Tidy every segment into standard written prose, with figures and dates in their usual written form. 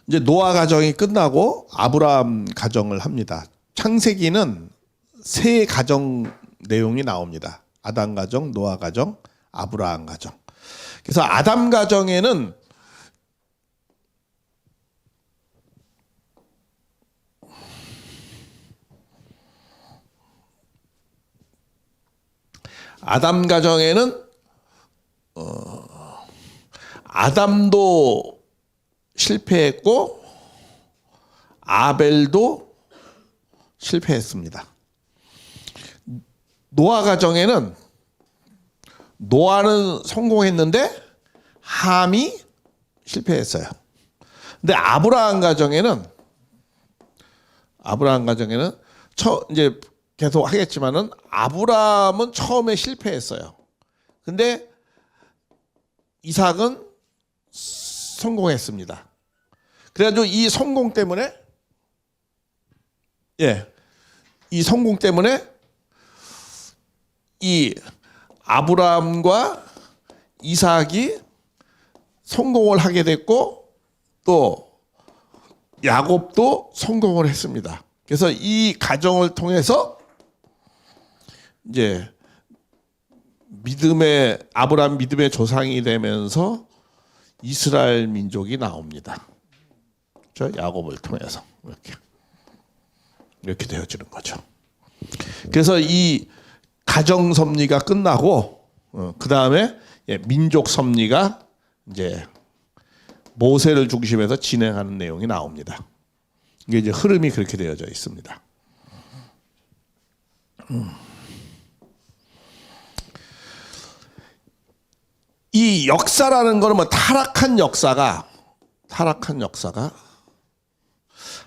이제 노아 가정이 끝나고 아브라함 가정을 합니다. 창세기는 세 가정 내용이 나옵니다. 아담 가정, 노아 가정, 아브라함 가정. 그래서 아담 가정에는 아담도 실패했고 아벨도 실패했습니다. 노아 가정에는 노아는 성공했는데 함이 실패했어요. 근데 아브라함 가정에는 이제 계속 하겠지만은 아브라함은 처음에 실패했어요. 근데 이삭은 성공했습니다. 그래가지고 이 성공 때문에 이 아브라함과 이삭이 성공을 하게 됐고 또 야곱도 성공을 했습니다. 그래서 이 가정을 통해서 이제 아브라함 믿음의 조상이 되면서 이스라엘 민족이 나옵니다. 저 야곱을 통해서 이렇게 되어지는 거죠. 그래서 이 가정 섭리가 끝나고 그 다음에 민족 섭리가 이제 모세를 중심해서 진행하는 내용이 나옵니다. 이게 이제 흐름이 그렇게 되어져 있습니다. 이 역사라는 거는 뭐 타락한 역사가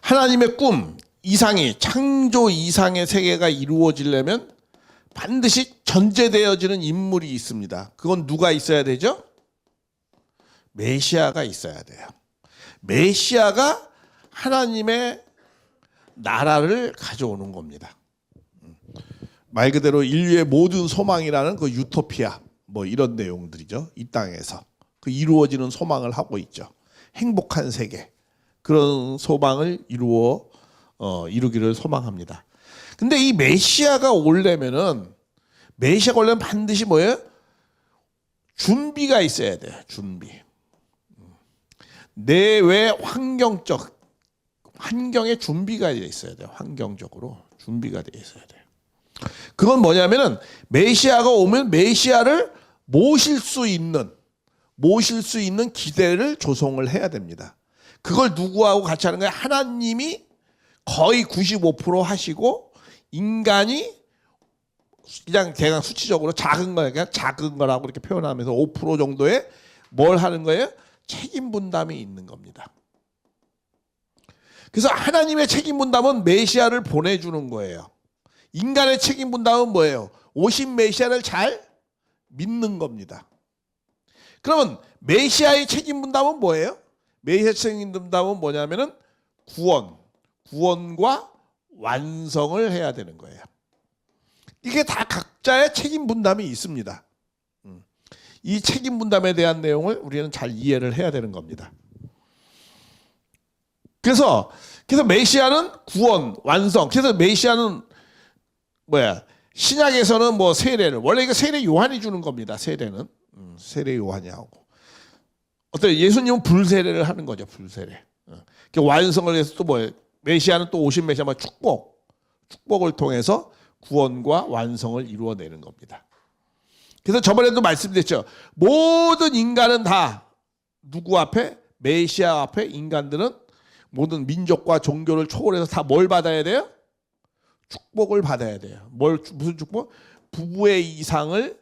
하나님의 꿈, 이상이 창조 이상의 세계가 이루어지려면 반드시 전제되어지는 인물이 있습니다. 그건 누가 있어야 되죠? 메시아가 있어야 돼요. 메시아가 하나님의 나라를 가져오는 겁니다. 말 그대로 인류의 모든 소망이라는 그 유토피아 뭐 이런 내용들이죠. 이 땅에서 그 이루어지는 소망을 하고 있죠. 행복한 세계 그런 소망을 이루기를 소망합니다. 근데 이 메시아가 오려면 반드시 뭐예요? 준비가 있어야 돼요. 준비. 내외 환경에 준비가 되어 있어야 돼요. 환경적으로 준비가 되어 있어야 돼요. 그건 뭐냐면은 메시아가 오면 메시아를 모실 수 있는 기대를 조성을 해야 됩니다. 그걸 누구하고 같이 하는 거예요? 하나님이 거의 95% 하시고 인간이 그냥 대강 수치적으로 작은 거라고 이렇게 표현하면서 5% 정도의 뭘 하는 거예요? 책임 분담이 있는 겁니다. 그래서 하나님의 책임 분담은 메시아를 보내주는 거예요. 인간의 책임 분담은 뭐예요? 오신 메시아를 잘 믿는 겁니다. 그러면 메시아의 책임 분담은 뭐예요? 메시아 책임 분담은 뭐냐면은 구원과 완성을 해야 되는 거예요. 이게 다 각자의 책임 분담이 있습니다. 이 책임 분담에 대한 내용을 우리는 잘 이해를 해야 되는 겁니다. 그래서 메시아는 구원, 완성. 그래서 메시아는 신약에서는 뭐 세례를 원래 이거 세례 요한이 주는 겁니다. 세례는 세례 요한이 하고 어때요? 예수님은 불세례를 하는 거죠. 불세례. 완성을 해서 또 메시아는 또 오신 메시아만 축복을 통해서 구원과 완성을 이루어내는 겁니다. 그래서 저번에도 말씀드렸죠. 모든 인간은 다 누구 앞에? 메시아 앞에 인간들은 모든 민족과 종교를 초월해서 다 뭘 받아야 돼요? 축복을 받아야 돼요. 무슨 축복? 부부의 이상을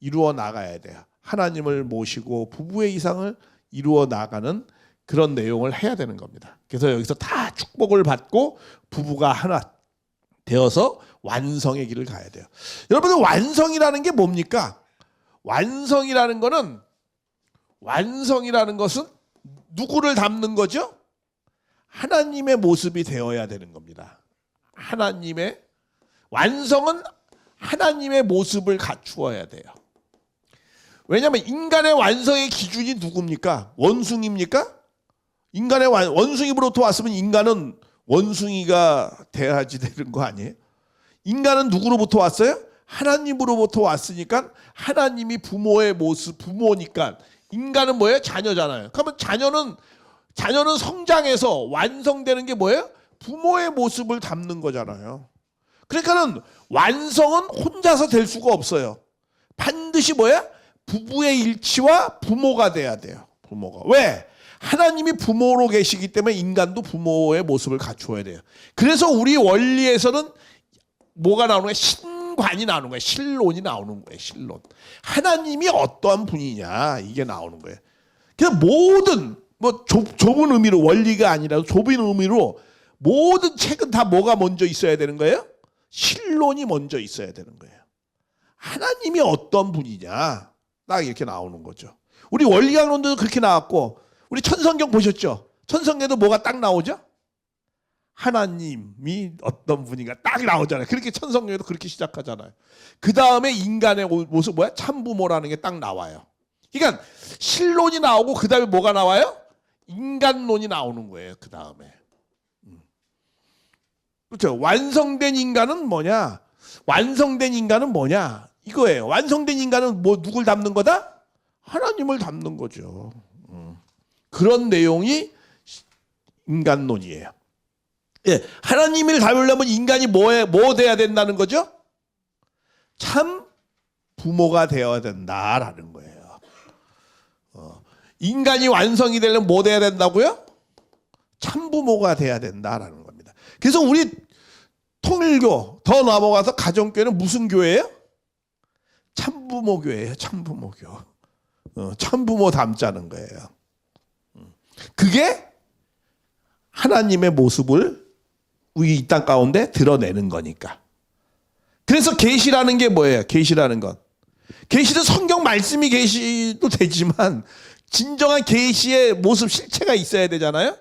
이루어 나가야 돼요. 하나님을 모시고 부부의 이상을 이루어 나가는 그런 내용을 해야 되는 겁니다. 그래서 여기서 다 축복을 받고 부부가 하나 되어서 완성의 길을 가야 돼요. 여러분들 완성이라는 게 뭡니까? 완성이라는 것은 누구를 담는 거죠? 하나님의 모습이 되어야 되는 겁니다. 완성은 하나님의 모습을 갖추어야 돼요. 왜냐하면 인간의 완성의 기준이 누굽니까? 원숭이입니까? 인간의 원숭이로부터 왔으면 인간은 원숭이가 돼야지 되는 거 아니에요? 인간은 누구로부터 왔어요? 하나님으로부터 왔으니까 하나님이 부모의 모습, 부모니까 인간은 뭐예요? 자녀잖아요. 그러면 자녀는 성장해서 완성되는 게 뭐예요? 부모의 모습을 담는 거잖아요. 그러니까는 완성은 혼자서 될 수가 없어요. 반드시 뭐야? 부부의 일치와 부모가 돼야 돼요. 부모가. 왜? 하나님이 부모로 계시기 때문에 인간도 부모의 모습을 갖추어야 돼요. 그래서 우리 원리에서는 뭐가 나오는 거예요? 신관이 나오는 거예요. 신론이 나오는 거예요. 신론. 하나님이 어떠한 분이냐 이게 나오는 거예요. 그래서 모든 좁은 의미로 원리가 아니라 좁은 의미로 모든 책은 다 뭐가 먼저 있어야 되는 거예요? 신론이 먼저 있어야 되는 거예요. 하나님이 어떤 분이냐 딱 이렇게 나오는 거죠. 우리 원리강론도 그렇게 나왔고 우리 천성경 보셨죠? 천성경에도 뭐가 딱 나오죠? 하나님이 어떤 분인가 딱 나오잖아요. 그렇게 천성경에도 그렇게 시작하잖아요. 그 다음에 인간의 모습 뭐야? 참부모라는 게 딱 나와요. 그러니까 신론이 나오고 그 다음에 뭐가 나와요? 인간론이 나오는 거예요. 그 다음에. 그렇죠. 완성된 인간은 뭐냐? 완성된 인간은 뭐냐? 이거예요. 완성된 인간은 뭐 누굴 담는 거다? 하나님을 담는 거죠. 그런 내용이 인간론이에요. 예, 하나님을 닮으려면 인간이 뭐 돼야 된다는 거죠? 참 부모가 되어야 된다라는 거예요. 인간이 완성이 되려면 뭐 돼야 된다고요? 참 부모가 돼야 된다라는 겁니다. 그래서 우리 통일교 더 넘어가서 가정교회는 무슨 교회예요? 참부모 교회예요. 참부모교. 참부모 닮자는 거예요. 그게 하나님의 모습을 우리 이 땅 가운데 드러내는 거니까. 그래서 계시라는 게 뭐예요? 계시라는 건. 계시는 성경 말씀이 계시도 되지만 진정한 계시의 모습 실체가 있어야 되잖아요.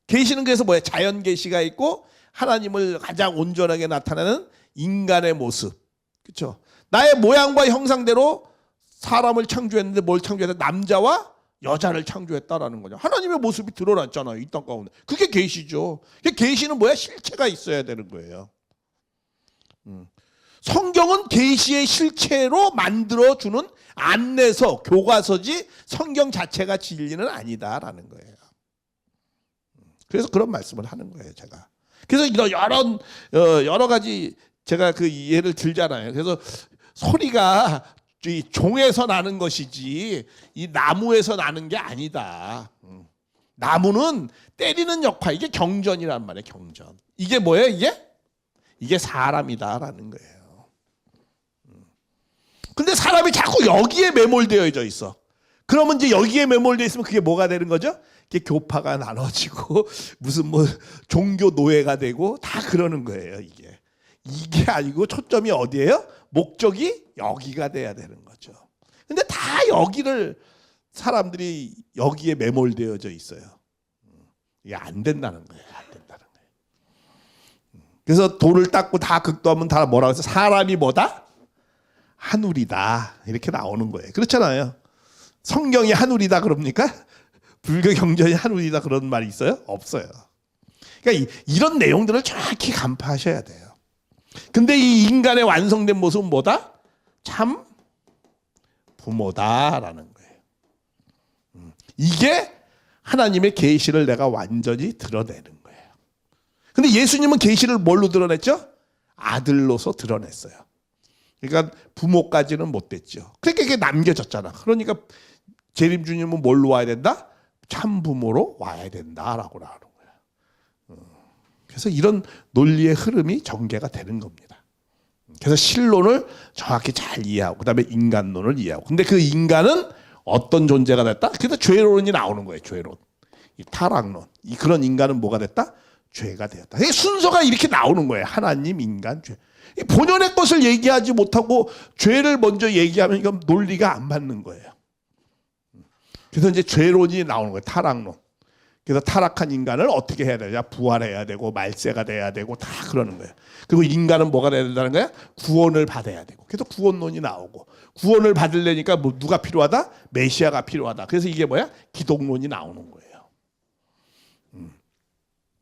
계시는 그래서 뭐예요? 자연 계시가 있고 하나님을 가장 온전하게 나타내는 인간의 모습. 그렇죠? 나의 모양과 형상대로 사람을 창조했는데 뭘 창조했다? 남자와 여자를 창조했다라는 거죠. 하나님의 모습이 드러났잖아요. 이 땅 가운데. 그게 계시죠. 계시는 뭐야? 실체가 있어야 되는 거예요. 성경은 계시의 실체로 만들어주는 안내서, 교과서지 성경 자체가 진리는 아니다라는 거예요. 그래서 그런 말씀을 하는 거예요, 제가. 그래서 여러 가지 제가 그 예를 들잖아요. 그래서 소리가 이 종에서 나는 것이지 이 나무에서 나는 게 아니다. 나무는 때리는 역할, 이게 경전이란 말이에요. 경전. 이게 뭐예요? 이게 사람이다라는 거예요. 근데 사람이 자꾸 여기에 매몰되어져 있어. 그러면 이제 여기에 매몰되어 있으면 그게 뭐가 되는 거죠? 이게 교파가 나눠지고 무슨 뭐 종교 노예가 되고 다 그러는 거예요. 이게 아니고 초점이 어디예요? 목적이 여기가 돼야 되는 거죠. 근데 다 여기를 사람들이 여기에 매몰되어져 있어요. 이게 안 된다는 거예요. 안 된다는 거예요. 그래서 돌을 닦고 다 극도하면 다 뭐라고 해서 사람이 뭐다? 하늘이다. 이렇게 나오는 거예요. 그렇잖아요. 성경이 하늘이다 그럽니까? 불교 경전이 하늘이다 그런 말이 있어요? 없어요. 그러니까 이런 내용들을 정확히 간파하셔야 돼요. 근데 이 인간의 완성된 모습은 뭐다? 참 부모다라는 거예요. 이게 하나님의 계시를 내가 완전히 드러내는 거예요. 근데 예수님은 계시를 뭘로 드러냈죠? 아들로서 드러냈어요. 그러니까 부모까지는 못 됐죠. 그러니까 이게 남겨졌잖아. 그러니까 재림 주님은 뭘로 와야 된다? 참 부모로 와야 된다라고 나오는 거예요. 그래서 이런 논리의 흐름이 전개가 되는 겁니다. 그래서 신론을 정확히 잘 이해하고 그다음에 인간론을 이해하고. 근데 그 인간은 어떤 존재가 됐다? 그래서 죄론이 나오는 거예요. 죄론. 이 타락론. 그런 인간은 뭐가 됐다? 죄가 되었다. 순서가 이렇게 나오는 거예요. 하나님, 인간, 죄. 본연의 것을 얘기하지 못하고 죄를 먼저 얘기하면 이건 논리가 안 맞는 거예요. 그래서 이제 죄론이 나오는 거예요. 타락론. 그래서 타락한 인간을 어떻게 해야 되냐? 부활해야 되고 말세가 돼야 되고 다 그러는 거예요. 그리고 인간은 뭐가 돼야 된다는 거야? 구원을 받아야 되고. 그래서 구원론이 나오고 구원을 받으려니까 뭐 누가 필요하다? 메시아가 필요하다. 그래서 이게 뭐야? 기독론이 나오는 거예요.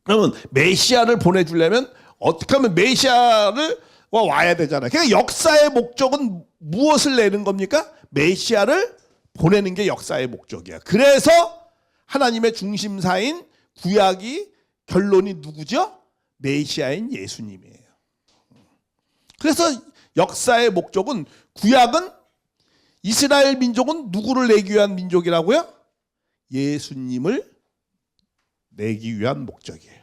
그러면 메시아를 보내주려면 어떻게 하면 메시아를 와야 되잖아요. 그러니까 역사의 목적은 무엇을 내는 겁니까? 메시아를 보내는 게 역사의 목적이야. 그래서 하나님의 중심사인 구약이 결론이 누구죠? 메시아인 예수님이에요. 그래서 역사의 목적은, 구약은 이스라엘 민족은 누구를 내기 위한 민족이라고요? 예수님을 내기 위한 목적이에요.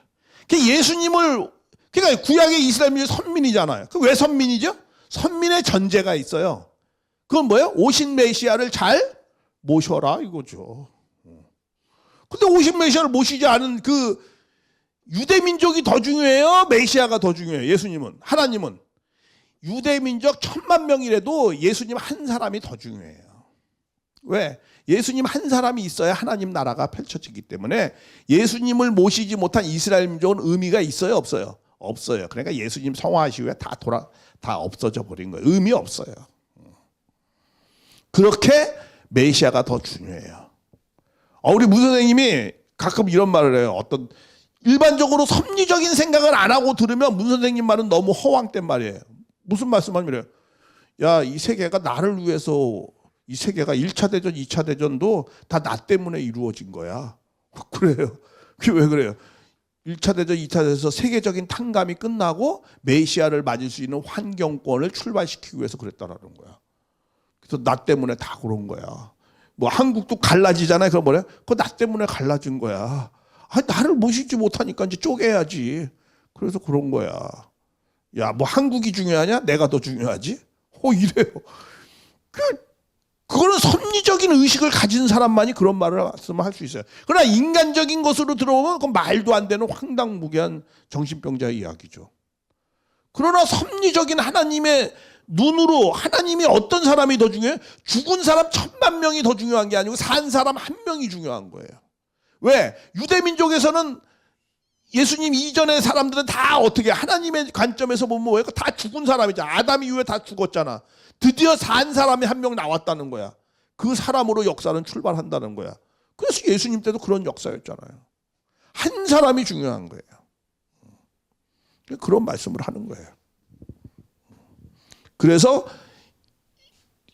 그러니까 구약의 이스라엘 민족이 선민이잖아요. 그 왜 선민이죠? 선민의 전제가 있어요. 그건 뭐예요? 오신 메시아를 잘 모셔라 이거죠. 근데 오신 메시아를 모시지 않은 그 유대 민족이 더 중요해요? 메시아가 더 중요해요? 예수님은, 하나님은. 유대 민족 1000만 명이라도 예수님 한 사람이 더 중요해요. 왜? 예수님 한 사람이 있어야 하나님 나라가 펼쳐지기 때문에 예수님을 모시지 못한 이스라엘 민족은 의미가 있어요, 없어요? 없어요. 그러니까 예수님 성화하시 후에 다 없어져 버린 거예요. 의미 없어요. 그렇게 메시아가 더 중요해요. 우리 문 선생님이 가끔 이런 말을 해요. 어떤 일반적으로 섭리적인 생각을 안 하고 들으면 문 선생님 말은 너무 허황된 말이에요. 무슨 말씀하냐면, 야, 이 세계가 나를 위해서, 이 세계가 1차 대전, 2차 대전도 다 나 때문에 이루어진 거야. 그래요. 그게 왜 그래요? 1차 대전, 2차 대전에서 세계적인 탕감이 끝나고 메시아를 맞을 수 있는 환경권을 출발시키기 위해서 그랬다라는 거야. 그래서 나 때문에 다 그런 거야. 뭐 한국도 갈라지잖아요. 그럼 뭐래? 그거 나 때문에 갈라진 거야. 나를 모시지 못하니까 이제 쪼개야지. 그래서 그런 거야. 야, 뭐 한국이 중요하냐? 내가 더 중요하지? 이래요. 그거는 섭리적인 의식을 가진 사람만이 그런 말을 할 수 있어요. 그러나 인간적인 것으로 들어오면 그건 말도 안 되는 황당무계한 정신병자의 이야기죠. 그러나 섭리적인 하나님의 눈으로 하나님이 어떤 사람이 더 중요해요? 죽은 사람 1000만 명이 더 중요한 게 아니고 산 사람 1명이 중요한 거예요. 왜? 유대민족에서는 예수님 이전의 사람들은 다 어떻게, 하나님의 관점에서 보면 뭐예요? 다 죽은 사람이잖아. 아담 이후에 다 죽었잖아. 드디어 산 사람이 1명 나왔다는 거야. 그 사람으로 역사는 출발한다는 거야. 그래서 예수님 때도 그런 역사였잖아요. 한 사람이 중요한 거예요. 그런 말씀을 하는 거예요. 그래서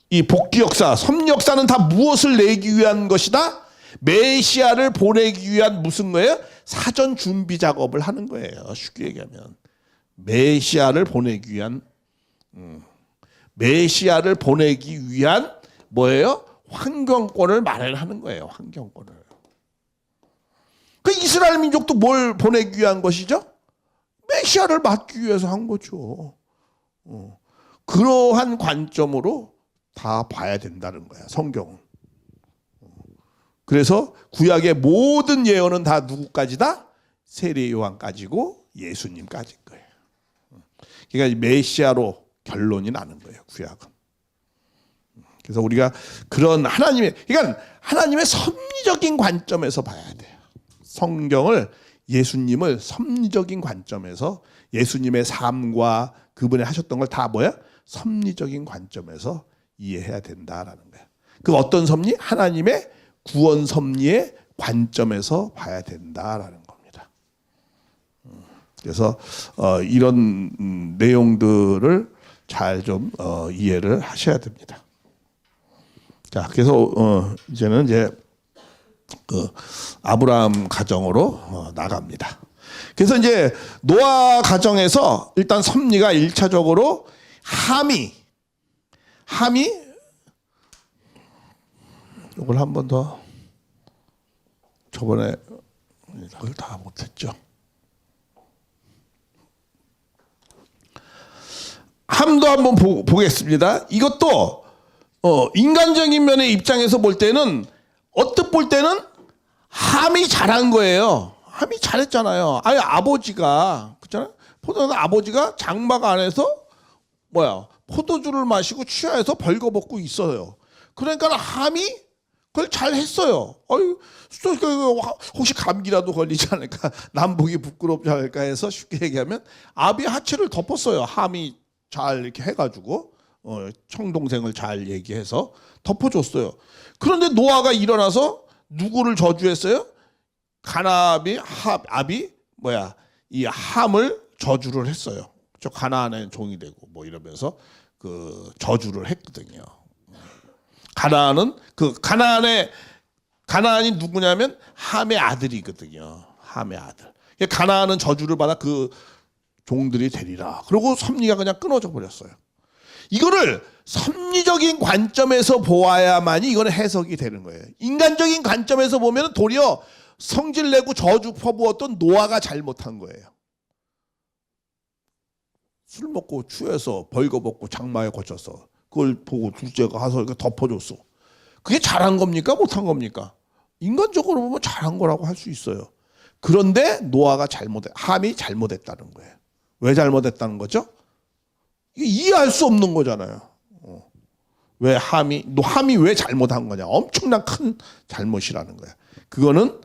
이 복귀 역사, 섭리 역사는 다 무엇을 내기 위한 것이다? 메시아를 보내기 위한 무슨 거예요? 사전 준비 작업을 하는 거예요. 쉽게 얘기하면 메시아를 보내기 위한 뭐예요? 환경권을 마련하는 거예요. 환경권을. 그 이스라엘 민족도 뭘 보내기 위한 것이죠? 메시아를 맞기 위해서 한 거죠. 그러한 관점으로 다 봐야 된다는 거야, 성경은. 그래서 구약의 모든 예언은 다 누구까지다? 세례 요한까지고 예수님까지인 거예요. 그러니까 메시아로 결론이 나는 거예요, 구약은. 그래서 우리가 그런 그러니까 하나님의 섭리적인 관점에서 봐야 돼요. 성경을, 예수님을 섭리적인 관점에서, 예수님의 삶과 그분이 하셨던 걸 다 뭐야? 섭리적인 관점에서 이해해야 된다라는 거야. 그 어떤 섭리? 하나님의 구원 섭리의 관점에서 봐야 된다라는 겁니다. 그래서 이런 내용들을 잘 좀 이해를 하셔야 됩니다. 자, 그래서 이제는 그 아브라함 가정으로 나갑니다. 그래서 이제 노아 가정에서 일단 섭리가 1차적으로 함이 이걸 한 번 더, 저번에 이걸 다 못했죠. 함도 한번 보겠습니다. 이것도 인간적인 면의 입장에서 볼 때는, 언뜻 볼 때는 함이 잘한 거예요. 함이 잘했잖아요. 아니, 아버지가, 그렇잖아요. 포도는 아버지가 장막 안에서 포도주를 마시고 취하해서 벌거벗고 있어요. 그러니까 함이 그걸 잘 했어요. 혹시 감기라도 걸리지 않을까, 남보기 부끄럽지 않을까 해서 쉽게 얘기하면 아비의 하체를 덮었어요. 함이 잘 이렇게 해가지고 청동생을 잘 얘기해서 덮어줬어요. 그런데 노아가 일어나서 누구를 저주했어요? 가나비, 압이 이 함을 저주를 했어요. 저 가나안의 종이 되고 뭐 이러면서 그 저주를 했거든요. 가나안은 가나안이 누구냐면 함의 아들이거든요. 함의 아들. 가나안은 저주를 받아 그 종들이 되리라. 그리고 섭리가 그냥 끊어져 버렸어요. 이거를 섭리적인 관점에서 보아야만이 이거는 해석이 되는 거예요. 인간적인 관점에서 보면 도리어 성질내고 저주 퍼부었던 노아가 잘못한 거예요. 술 먹고 취해서 벌거벗고 장마에 거쳐서 그걸 보고 둘째가 가서 이렇게 덮어줬어. 그게 잘한 겁니까? 못한 겁니까? 인간적으로 보면 잘한 거라고 할 수 있어요. 그런데 노아가 함이 잘못했다는 거예요. 왜 잘못했다는 거죠? 이게 이해할 수 없는 거잖아요. 왜 함이 왜 잘못한 거냐? 엄청난 큰 잘못이라는 거야. 그거는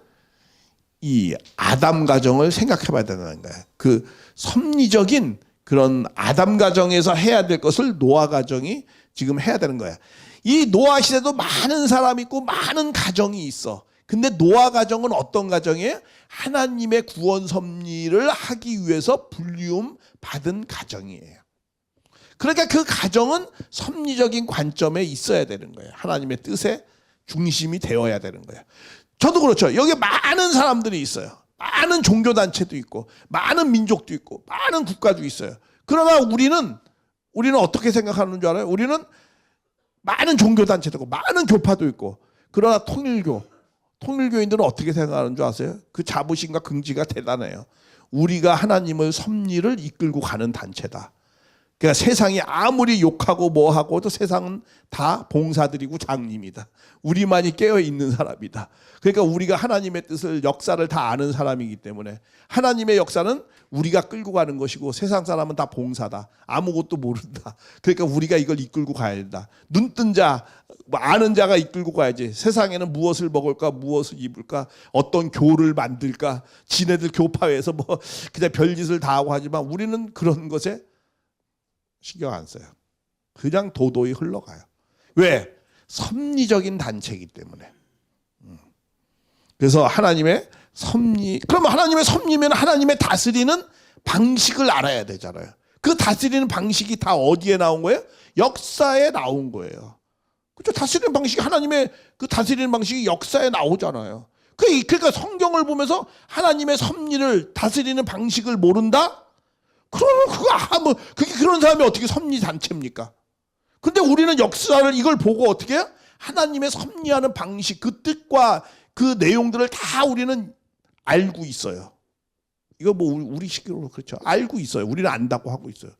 이 아담 가정을 생각해 봐야 된다는 거야. 그 섭리적인 그런 아담 가정에서 해야 될 것을 노아 가정이 지금 해야 되는 거야. 이 노아 시대도 많은 사람이 있고 많은 가정이 있어. 근데 노아 가정은 어떤 가정이에요? 하나님의 구원 섭리를 하기 위해서 불리움 받은 가정이에요. 그러니까 그 가정은 섭리적인 관점에 있어야 되는 거예요. 하나님의 뜻의 중심이 되어야 되는 거예요. 저도 그렇죠. 여기 많은 사람들이 있어요. 많은 종교단체도 있고 많은 민족도 있고 많은 국가도 있어요. 그러나 우리는 어떻게 생각하는 줄 알아요? 우리는 많은 종교단체도 있고 많은 교파도 있고 그러나 통일교인들은 어떻게 생각하는 줄 아세요? 그 자부심과 긍지가 대단해요. 우리가 하나님의 섭리를 이끌고 가는 단체다. 그러니까 세상이 아무리 욕하고 뭐하고도 세상은 다 봉사들이고 장님이다. 우리만이 깨어있는 사람이다. 그러니까 우리가 하나님의 뜻을 역사를 다 아는 사람이기 때문에 하나님의 역사는 우리가 끌고 가는 것이고 세상 사람은 다 봉사다. 아무것도 모른다. 그러니까 우리가 이걸 이끌고 가야 된다. 눈뜬 자, 아는 자가 이끌고 가야지. 세상에는 무엇을 먹을까, 무엇을 입을까, 어떤 교를 만들까, 지네들 교파에서 뭐 그냥 별짓을 다 하고 하지만 우리는 그런 것에 신경 안 써요. 그냥 도도히 흘러가요. 왜? 섭리적인 단체이기 때문에. 그래서 하나님의 섭리, 그럼 하나님의 섭리면 하나님의 다스리는 방식을 알아야 되잖아요. 그 다스리는 방식이 다 어디에 나온 거예요? 역사에 나온 거예요. 그렇죠? 다스리는 방식이 하나님의 그 다스리는 방식이 역사에 나오잖아요. 그러니까 성경을 보면서 하나님의 섭리를 다스리는 방식을 모른다? 그러면 그게 그런 사람이 어떻게 섭리 단체입니까? 근데 우리는 역사를 이걸 보고 어떻게 해요? 하나님의 섭리하는 방식, 그 뜻과 그 내용들을 다 우리는 알고 있어요. 이거 뭐 우리 식으로 그렇죠. 알고 있어요. 우리는 안다고 하고 있어요.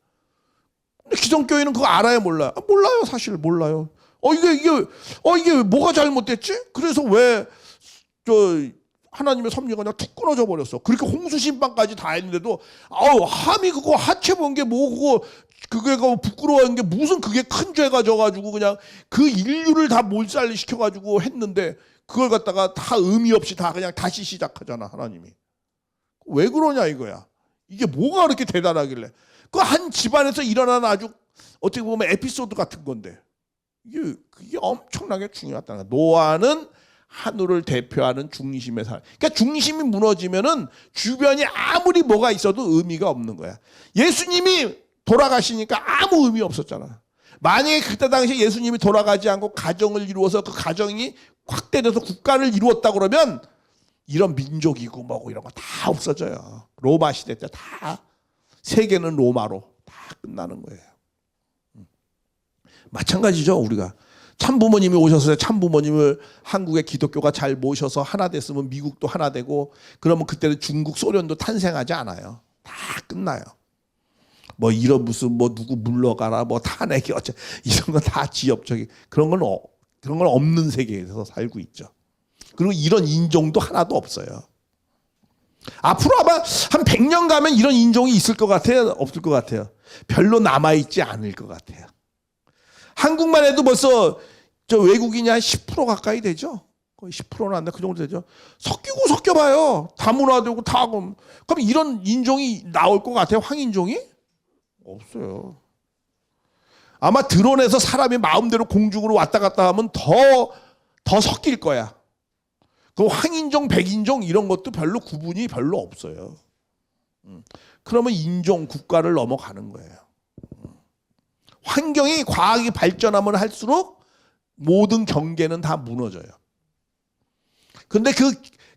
근데 기성교회는 그거 알아요, 몰라요? 몰라요, 사실 몰라요. 이게 뭐가 잘못됐지? 그래서 왜 하나님의 섭리가 그냥 툭 끊어져 버렸어. 그렇게 홍수 심판까지 다 했는데도 함이 그거 하체 본 게 뭐고 그게 부끄러워한 게 무슨 그게 큰 죄가 져가지고 그냥 그 인류를 다 몰살리 시켜가지고 했는데 그걸 갖다가 다 의미 없이 다 그냥 다시 시작하잖아. 하나님이 왜 그러냐 이거야. 이게 뭐가 그렇게 대단하길래 그 한 집안에서 일어난 아주 어떻게 보면 에피소드 같은 건데 그게 엄청나게 중요하다는 거야. 노아는 하늘을 대표하는 중심의 사람. 그러니까 중심이 무너지면은 주변이 아무리 뭐가 있어도 의미가 없는 거야. 예수님이 돌아가시니까 아무 의미 없었잖아. 만약에 그때 당시에 예수님이 돌아가지 않고 가정을 이루어서 그 가정이 확대돼서 국가를 이루었다 그러면 이런 민족이고 뭐고 이런 거 다 없어져요. 로마 시대 때 다 세계는 로마로 다 끝나는 거예요. 마찬가지죠. 우리가 참부모님이 오셔서 참부모님을 한국의 기독교가 잘 모셔서 하나 됐으면 미국도 하나 되고 그러면 그때는 중국 소련도 탄생하지 않아요. 다 끝나요. 뭐 이런 무슨 뭐 누구 물러가라 뭐 탄핵이 어째 이런 건 다 지엽적인 그런 건 없는 세계에서 살고 있죠. 그리고 이런 인종도 하나도 없어요. 앞으로 아마 한 100년 가면 이런 인종이 있을 것 같아요? 없을 것 같아요? 별로 남아있지 않을 것 같아요. 한국만 해도 벌써 저 외국인이 한 10% 가까이 되죠. 거의 10%는 안 돼. 그 정도 되죠. 섞여봐요. 다문화되고 다. 그럼 이런 인종이 나올 것 같아요? 황인종이? 없어요. 아마 드론에서 사람이 마음대로 공중으로 왔다 갔다 하면 더 섞일 거야. 그 황인종, 백인종 이런 것도 별로 구분이 별로 없어요. 그러면 인종, 국가를 넘어가는 거예요. 환경이, 과학이 발전하면 할수록 모든 경계는 다 무너져요. 그런데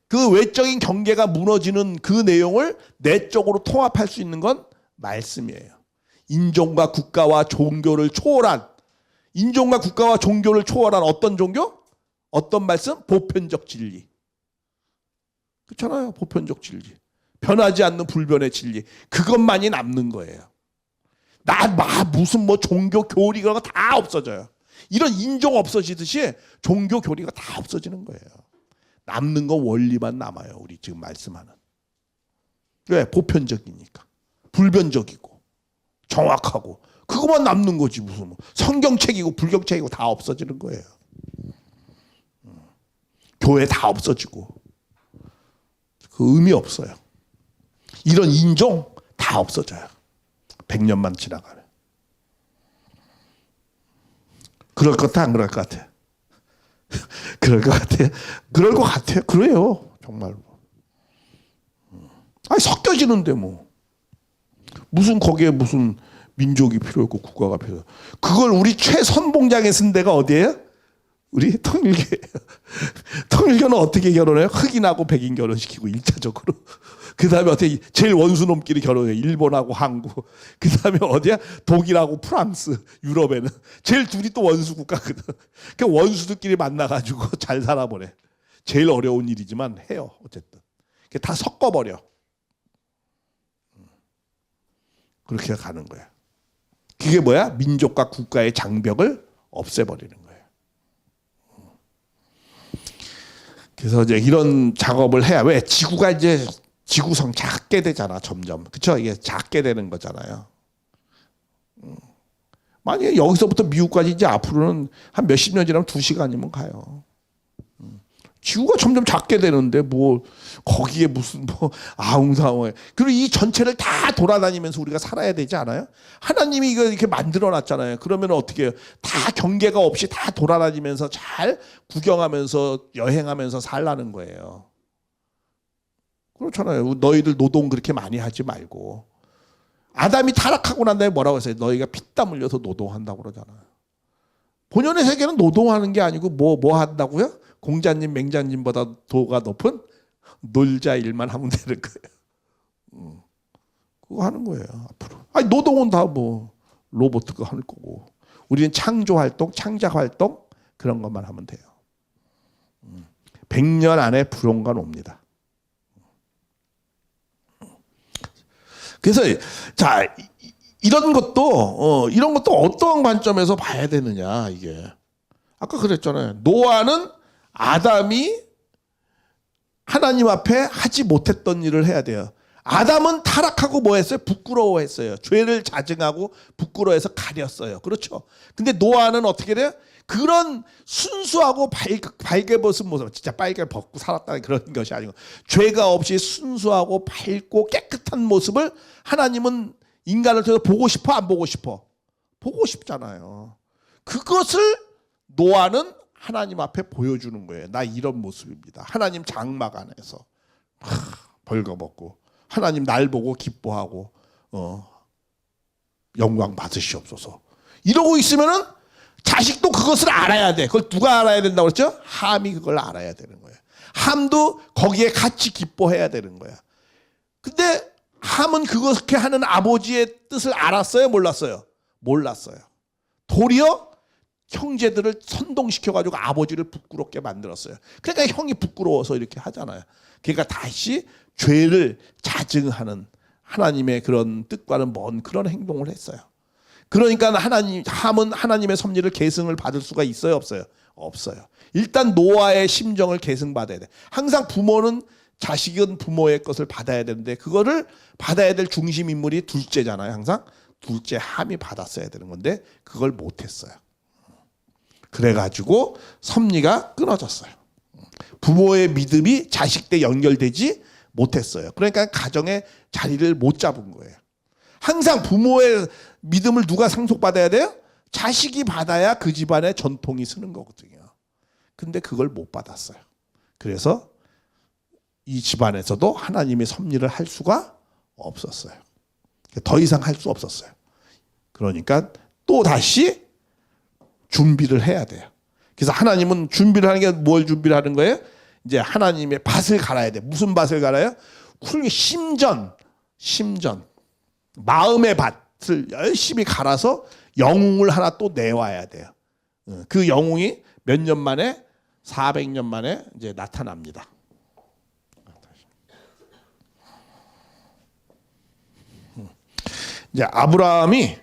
그 외적인 경계가 무너지는 그 내용을 내적으로 통합할 수 있는 건 말씀이에요. 인종과 국가와 종교를 초월한, 인종과 국가와 종교를 초월한 어떤 종교? 어떤 말씀? 보편적 진리. 그렇잖아요. 보편적 진리. 변하지 않는 불변의 진리. 그것만이 남는 거예요. 무슨 종교 교리 그런 거 다 없어져요. 이런 인종 없어지듯이 종교 교리가 다 없어지는 거예요. 남는 건 원리만 남아요. 우리 지금 말씀하는. 왜? 보편적이니까. 불변적이고 정확하고 그것만 남는 거지. 무슨 성경책이고 불경책이고 다 없어지는 거예요. 교회 다 없어지고 그 의미 없어요. 이런 인종 다 없어져요. 100년만 지나가면. 그럴 것 같아? 안 그럴 것 같아? 그럴 것 같아요. 그럴 것 같아요. 그래요. 정말로. 아니 섞여지는데 뭐. 무슨 거기에 무슨 민족이 필요 있고 국가가 필요. 그걸 우리 최선봉장에 쓴 데가 어디예요? 우리 통일교예요. 통일교는 어떻게 결혼해요? 흑인하고 백인 결혼시키고 1차적으로. 그 다음에 어떻게 제일 원수놈끼리 결혼해요? 일본하고 한국. 그 다음에 어디야? 독일하고 프랑스. 유럽에는 제일 둘이 또 원수 국가거든. 그 원수들끼리 만나가지고 잘 살아보래. 제일 어려운 일이지만 해요. 어쨌든 다 섞어버려. 그렇게 가는 거야. 그게 뭐야? 민족과 국가의 장벽을 없애버리는 거예요. 그래서 이제 이런 작업을 해야, 왜? 지구가 이제 지구성 작게 되잖아, 점점. 그쵸? 이게 작게 되는 거잖아요. 만약에 여기서부터 미국까지 이제 앞으로는 한 몇십 년 지나면 2시간이면 가요. 지구가 점점 작게 되는데 거기에 무슨 아웅사웅해. 그리고 이 전체를 다 돌아다니면서 우리가 살아야 되지 않아요? 하나님이 이거 이렇게 만들어 놨잖아요. 그러면 어떻게 해요? 다 경계가 없이 다 돌아다니면서 잘 구경하면서 여행하면서 살라는 거예요. 그렇잖아요. 너희들 노동 그렇게 많이 하지 말고. 아담이 타락하고 난 다음에 뭐라고 했어요? 너희가 피땀 흘려서 노동한다고 그러잖아요. 본연의 세계는 노동하는 게 아니고 뭐 한다고요? 공자님, 맹자님보다 도가 높은 놀자 일만 하면 되는 거예요. 그거 하는 거예요, 앞으로. 아니, 노동은 다 로봇가 할 거고. 우리는 창조 활동, 창작 활동, 그런 것만 하면 돼요. 100년 안에 불용간 옵니다. 그래서, 자, 이런 것도 어떠한 관점에서 봐야 되느냐, 이게. 아까 그랬잖아요. 노아는 아담이 하나님 앞에 하지 못했던 일을 해야 돼요. 아담은 타락하고 뭐 했어요? 부끄러워했어요. 죄를 자증하고 부끄러워해서 가렸어요. 그렇죠? 근데 노아는 어떻게 돼요? 그런 순수하고 밝게 벗은 모습, 진짜 빨개 벗고 살았다는 그런 것이 아니고, 죄가 없이 순수하고 밝고 깨끗한 모습을 하나님은 인간을 통해서 보고 싶어, 안 보고 싶어? 보고 싶잖아요. 그것을 노아는 하나님 앞에 보여주는 거예요. 나 이런 모습입니다. 하나님 장막 안에서 벌거벗고 하나님 날 보고 기뻐하고 영광 받으시옵소서. 이러고 있으면은 자식도 그것을 알아야 돼. 그걸 누가 알아야 된다고 그랬죠? 함이 그걸 알아야 되는 거예요. 함도 거기에 같이 기뻐해야 되는 거야. 근데 함은 그렇게 하는 아버지의 뜻을 알았어요? 몰랐어요? 몰랐어요. 도리어 형제들을 선동시켜가지고 아버지를 부끄럽게 만들었어요. 그러니까 형이 부끄러워서 이렇게 하잖아요. 그러니까 다시 죄를 자증하는 하나님의 그런 뜻과는 먼 그런 행동을 했어요. 그러니까 함은 하나님의 섭리를 계승을 받을 수가 있어요? 없어요? 없어요. 일단 노아의 심정을 계승받아야 돼. 항상 부모는 자식은 부모의 것을 받아야 되는데 그거를 받아야 될 중심 인물이 둘째잖아요. 항상 둘째 함이 받았어야 되는 건데 그걸 못했어요. 그래가지고 섭리가 끊어졌어요. 부모의 믿음이 자식 때 연결되지 못했어요. 그러니까 가정의 자리를 못 잡은 거예요. 항상 부모의 믿음을 누가 상속받아야 돼요? 자식이 받아야 그 집안의 전통이 서는 거거든요. 근데 그걸 못 받았어요. 그래서 이 집안에서도 하나님의 섭리를 할 수가 없었어요. 더 이상 할 수 없었어요. 그러니까 또 다시 준비를 해야 돼요. 그래서 하나님은 준비를 하는 게 뭘 준비를 하는 거예요? 이제 하나님의 밭을 갈아야 돼. 무슨 밭을 갈아요? 심전, 마음의 밭을 열심히 갈아서 영웅을 하나 또 내와야 돼요. 그 영웅이 몇 년 만에 400년 만에 이제 나타납니다. 이제 아브라함이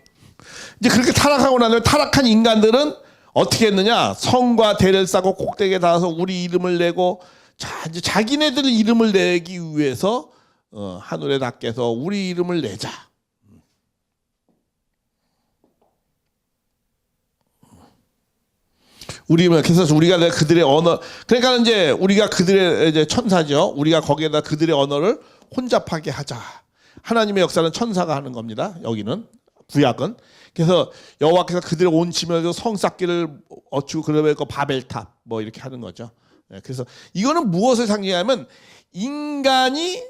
이제 그렇게 타락하고 난 다음에 타락한 인간들은 어떻게 했느냐? 성과 대를 쌓고 꼭대기에 닿아서 우리 이름을 내고 이제 자기네들 이름을 내기 위해서 하늘에 닿게서 우리 이름을 내자. 그래서 우리가 그들의 언어, 그러니까 이제 우리가 그들의 이제 천사죠. 우리가 거기에다 그들의 언어를 혼잡하게 하자. 하나님의 역사는 천사가 하는 겁니다. 여기는 구약은. 그래서 여호와께서 그들의 온 지면에서 성 쌓기를 어치고 그러면서 바벨탑 뭐 이렇게 하는 거죠. 그래서 이거는 무엇을 상징하냐면 인간이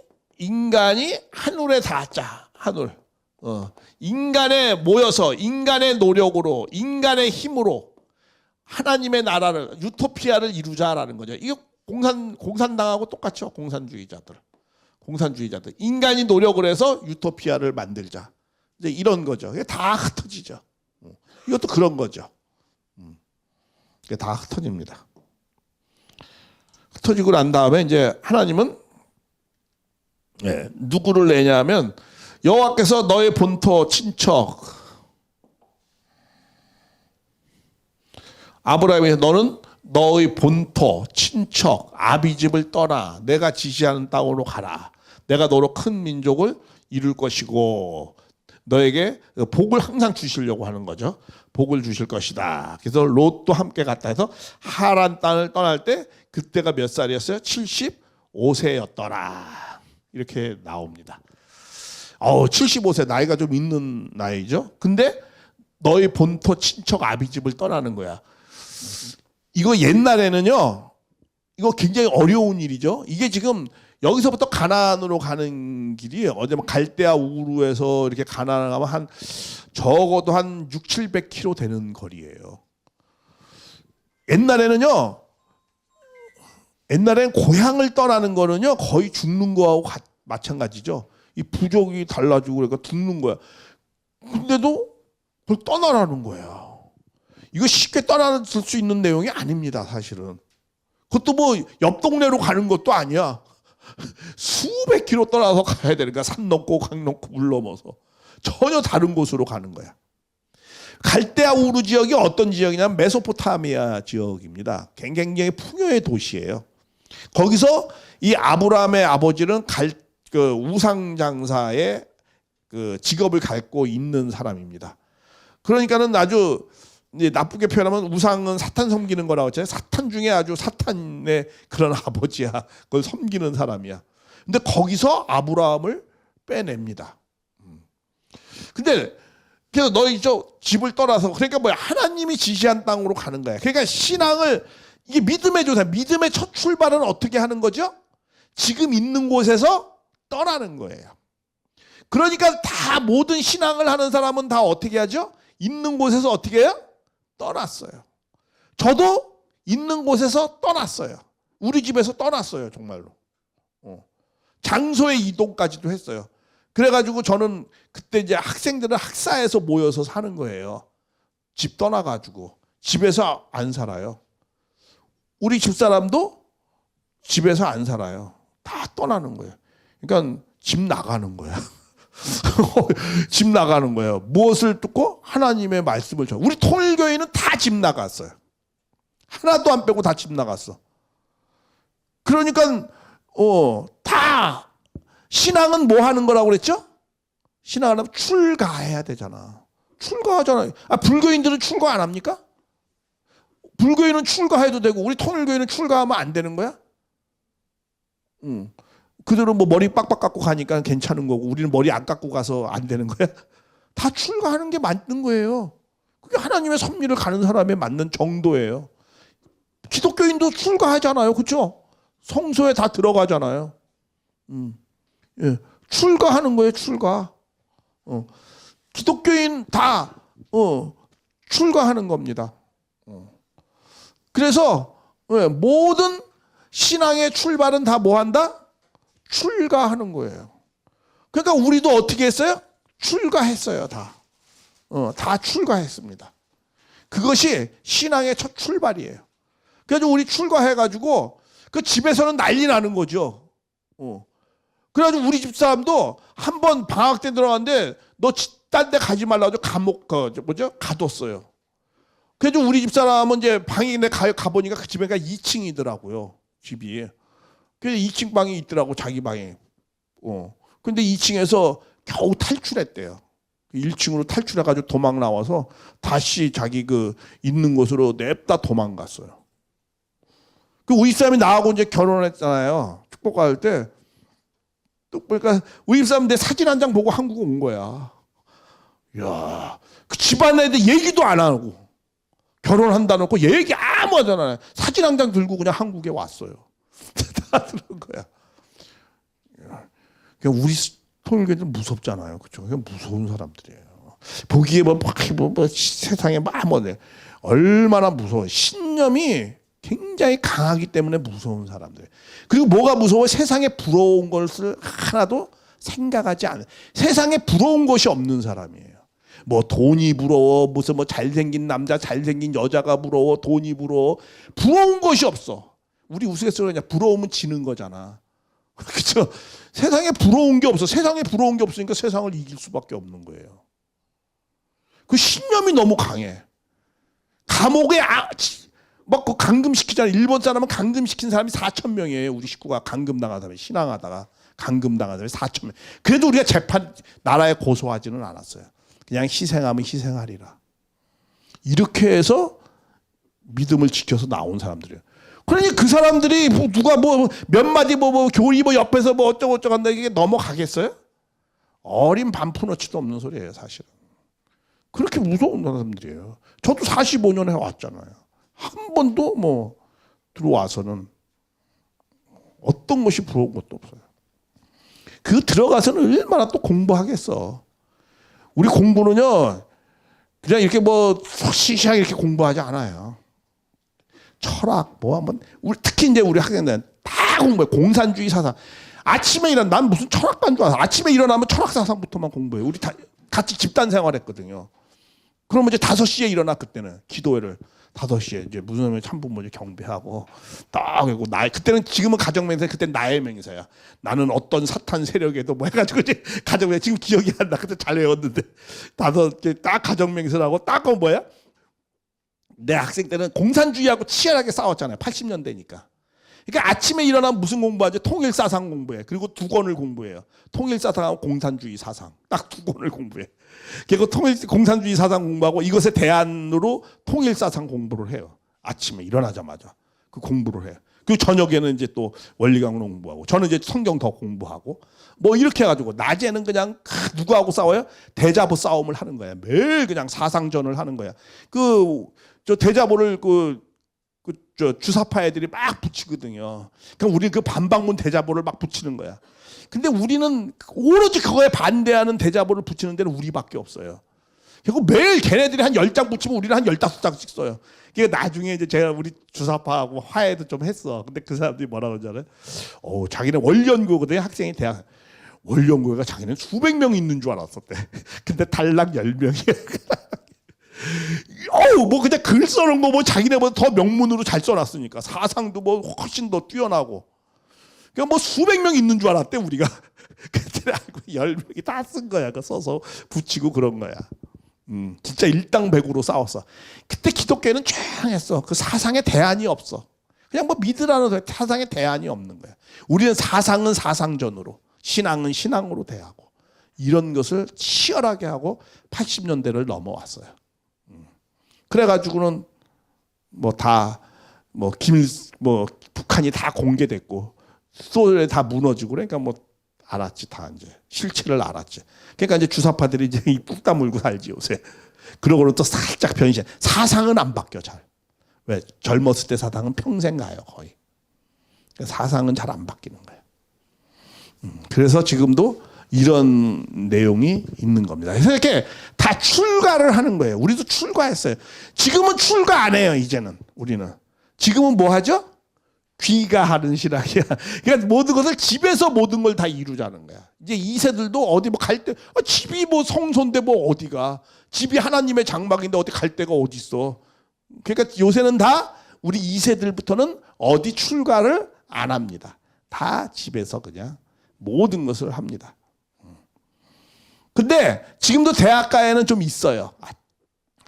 하늘에 닿자. 하늘. 인간에 모여서 인간의 노력으로 인간의 힘으로 하나님의 나라를 유토피아를 이루자라는 거죠. 이거 공산당하고 똑같죠. 공산주의자들 인간이 노력을 해서 유토피아를 만들자. 이제 이런 거죠. 이게 다 흩어지죠. 이것도 그런 거죠. 이게 다 흩어집니다. 흩어지고 난 다음에 이제 하나님은 누구를 내냐면 여호와께서 너의 본토 친척 아브라함이 너는 너의 본토 친척 아비집을 떠나 내가 지시하는 땅으로 가라. 내가 너로 큰 민족을 이룰 것이고 너에게 복을 항상 주시려고 하는 거죠. 복을 주실 것이다. 그래서 롯도 함께 갔다 해서 하란 땅을 떠날 때 그때가 몇 살이었어요? 75세였더라. 이렇게 나옵니다. 75세 나이가 좀 있는 나이죠. 근데 너의 본토 친척 아비집을 떠나는 거야. 이거 옛날에는요. 이거 굉장히 어려운 일이죠. 이게 지금 여기서부터 가나안으로 가는 길이 어제 갈대아 우르에서 이렇게 가나안 가면 한 적어도 한 600-700km 되는 거리예요. 옛날엔 고향을 떠나는 거는요 거의 죽는 거하고 마찬가지죠. 이 부족이 달라지고 그러니까 죽는 거야. 근데도 그걸 떠나라는 거야. 이거 쉽게 떠날 수 있는 내용이 아닙니다, 사실은. 그것도 뭐 옆 동네로 가는 것도 아니야. 수백 킬로 떠나서 가야 되니까 산 넘고 강 넘고 물 넘어서 전혀 다른 곳으로 가는 거야. 갈대아 우르 지역이 어떤 지역이냐면 메소포타미아 지역입니다. 굉장히 풍요의 도시예요. 거기서 이 아브라함의 아버지는 우상 장사의 직업을 갖고 있는 사람입니다. 그러니까는 아주 나쁘게 표현하면 우상은 사탄 섬기는 거라고 했잖아요. 사탄 중에 아주 사탄의 그런 아버지야. 그걸 섬기는 사람이야. 근데 거기서 아브라함을 빼냅니다. 근데 그래서 너희 집을 떠나서 그러니까 뭐야 하나님이 지시한 땅으로 가는 거야. 그러니까 신앙을 이게 믿음의 조사, 믿음의 첫 출발은 어떻게 하는 거죠? 지금 있는 곳에서 떠나는 거예요. 그러니까 다 모든 신앙을 하는 사람은 다 어떻게 하죠? 있는 곳에서 어떻게 해요? 떠났어요. 저도 있는 곳에서 떠났어요. 우리 집에서 떠났어요, 정말로. 장소의 이동까지도 했어요. 그래가지고 저는 그때 이제 학생들은 학사에서 모여서 사는 거예요. 집 떠나가지고 집에서 안 살아요. 우리 집사람도 집에서 안 살아요. 다 떠나는 거예요. 그러니까 집 나가는 거야. 집 나가는 거예요. 무엇을 듣고? 하나님의 말씀을 전해. 우리 통일교회는 다 집 나갔어요. 하나도 안 빼고 다 집 나갔어. 그러니까 다 신앙은 뭐 하는 거라고 그랬죠? 신앙은 출가해야 되잖아. 출가하잖아요. 불교인들은 출가 안 합니까? 불교인은 출가해도 되고 우리 통일교회는 출가하면 안 되는 거야? 그대로 뭐 머리 빡빡 깎고 가니까 괜찮은 거고 우리는 머리 안 깎고 가서 안 되는 거야? 다 출가하는 게 맞는 거예요. 그게 하나님의 섭리를 가는 사람에 맞는 정도예요. 기독교인도 출가하잖아요. 그렇죠? 성소에 다 들어가잖아요. 예. 출가하는 거예요, 출가. 기독교인 다 출가하는 겁니다. 그래서 모든 신앙의 출발은 다 뭐 한다? 출가하는 거예요. 그러니까 우리도 어떻게 했어요? 출가했어요, 다. 다 출가했습니다. 그것이 신앙의 첫 출발이에요. 그래서 우리 출가해가지고 그 집에서는 난리 나는 거죠. 그래가지고 우리 집 사람도 한 번 방학 때 들어갔는데 너 딴 데 가지 말라고 감옥 가뒀어요. 그래서 우리 집 사람은 이제 방에 가보니까 그 집에가 2층이더라고요. 집이. 그래서 2층 방이 있더라고, 자기 방에. 근데 2층에서 겨우 탈출했대요. 1층으로 탈출해가지고 도망 나와서 다시 자기 그 있는 곳으로 냅다 도망갔어요. 그 우리 사람이 나하고 이제 결혼했잖아요. 축복할 때. 또 보니까 우리 사람 내 사진 한 장 보고 한국 온 거야. 이야, 그 집안 애들 얘기도 안 하고 결혼한다 놓고 얘기 아무것도 안 해. 사진 한 장 들고 그냥 한국에 왔어요. 다 그런 거야. 그냥 우리 통일교는 무섭잖아요, 그렇죠? 그냥 무서운 사람들이에요. 보기에 뭐 세상에 얼마나 무서워. 신념이 굉장히 강하기 때문에 무서운 사람들. 그리고 뭐가 무서워? 세상에 부러운 것을 하나도 생각하지 않아요. 세상에 부러운 것이 없는 사람이에요. 뭐 돈이 부러워, 무슨 뭐 잘생긴 남자, 잘생긴 여자가 부러워, 돈이 부러워. 부러운 것이 없어. 우리 우스갯소리로 그냥 부러우면 지는 거잖아. 그렇죠? 세상에 부러운 게 없어. 세상에 부러운 게 없으니까 세상을 이길 수밖에 없는 거예요. 그 신념이 너무 강해. 감옥에 막 그 감금시키잖아요. 일본 사람은 감금시킨 사람이 4,000명이에요. 우리 식구가 감금당한 사람이, 신앙하다가 감금당한 사람이 4,000명. 그래도 우리가 나라에 고소하지는 않았어요. 그냥 희생하면 희생하리라. 이렇게 해서 믿음을 지켜서 나온 사람들이에요. 그러니 그 사람들이 누가 몇 마디 교리 옆에서 어쩌고 한다 이게 넘어가겠어요? 어린 반푼어치도 없는 소리예요, 사실은. 그렇게 무서운 사람들이에요. 저도 45년 해왔잖아요. 한 번도 들어와서는 어떤 것이 부러운 것도 없어요. 그 들어가서는 얼마나 또 공부하겠어. 우리 공부는요, 그냥 이렇게 시시하게 이렇게 공부하지 않아요. 철학, 특히 이제 우리 학생들은 다 공부해. 공산주의 사상. 아침에 난 무슨 철학관 줄 알아. 아침에 일어나면 철학 사상부터만 공부해. 우리 다 같이 집단 생활했거든요. 그러면 이제 5시에 일어나, 그때는 기도회를 5시에 이제 무슨 참부 경배하고 딱 그리고 그때는 지금은 가정명세, 그때는 나의 명세야. 나는 어떤 사탄 세력에도 해가지고 이제 가정명세, 지금 기억이 안 나. 그때 잘 외웠는데 5개 딱 가정명세라고 딱 뭐야? 내 학생 때는 공산주의하고 치열하게 싸웠잖아요. 80년대니까. 그러니까 아침에 일어나면 무슨 공부하지? 통일사상 공부해. 그리고 2권을 공부해요. 통일사상하고 공산주의 사상. 딱 2권을 공부해. 그리고 공산주의 사상 공부하고 이것에 대안으로 통일사상 공부를 해요. 아침에 일어나자마자 그 공부를 해요. 그리고 저녁에는 이제 또 원리강론 공부하고, 저는 이제 성경 더 공부하고 이렇게 해가지고 낮에는 그냥 누구하고 싸워요? 대자보 싸움을 하는 거야. 매일 그냥 사상전을 하는 거야. 저 대자보를 주사파 애들이 막 붙이거든요. 그러니까 우리는 그 반박문 대자보를 막 붙이는 거야. 근데 우리는 오로지 그거에 반대하는 대자보를 붙이는 데는 우리밖에 없어요. 결국 매일 걔네들이 한 10장 붙이면 우리는 한 15장씩 써요. 그러니까 나중에 이제 제가 우리 주사파하고 화해도 좀 했어. 근데 그 사람들이 뭐라고 그러잖아요. 자기는 월연구거든요. 학생이 대학. 월연구가 자기는 수백 명 있는 줄 알았었대. 근데 달랑 10명이야. 그냥 글 써놓은 거 자기네보다 더 명문으로 잘 써놨으니까. 사상도 훨씬 더 뛰어나고. 그러니까 수백 명 있는 줄 알았대, 우리가. 그때 알고 10명이 다 쓴 거야. 써서 붙이고 그런 거야. 진짜 일당백으로 싸웠어. 그때 기독교는 조용했어. 그 사상에 대안이 없어. 그냥 믿으라는 사상에 대안이 없는 거야. 우리는 사상은 사상전으로, 신앙은 신앙으로 대하고, 이런 것을 치열하게 하고 80년대를 넘어왔어요. 그래가지고는 북한이 다 공개됐고 소련이 다 무너지고, 그러니까 알았지, 다 이제 실체를 알았지. 그러니까 이제 주사파들이 이제 뚝 다물고 살지 요새. 그러고는 또 살짝 변신. 사상은 안 바뀌어 잘. 왜? 젊었을 때 사상은 평생 가요, 거의. 사상은 잘 안 바뀌는 거예요. 그래서 지금도 이런 내용이 있는 겁니다. 그래서 이렇게 다 출가를 하는 거예요. 우리도 출가했어요. 지금은 출가 안 해요. 이제는 우리는. 지금은 뭐 하죠? 귀가하는 신앙이야. 그러니까 모든 것을 집에서 모든 걸 다 이루자는 거야. 이제 2세들도 어디 뭐 갈 때, 집이 뭐 성소인데 뭐 어디가. 집이 하나님의 장막인데 어디 갈 데가 어디 있어. 그러니까 요새는 다 우리 2세들부터는 어디 출가를 안 합니다. 다 집에서 그냥 모든 것을 합니다. 근데 지금도 대학가에는 좀 있어요.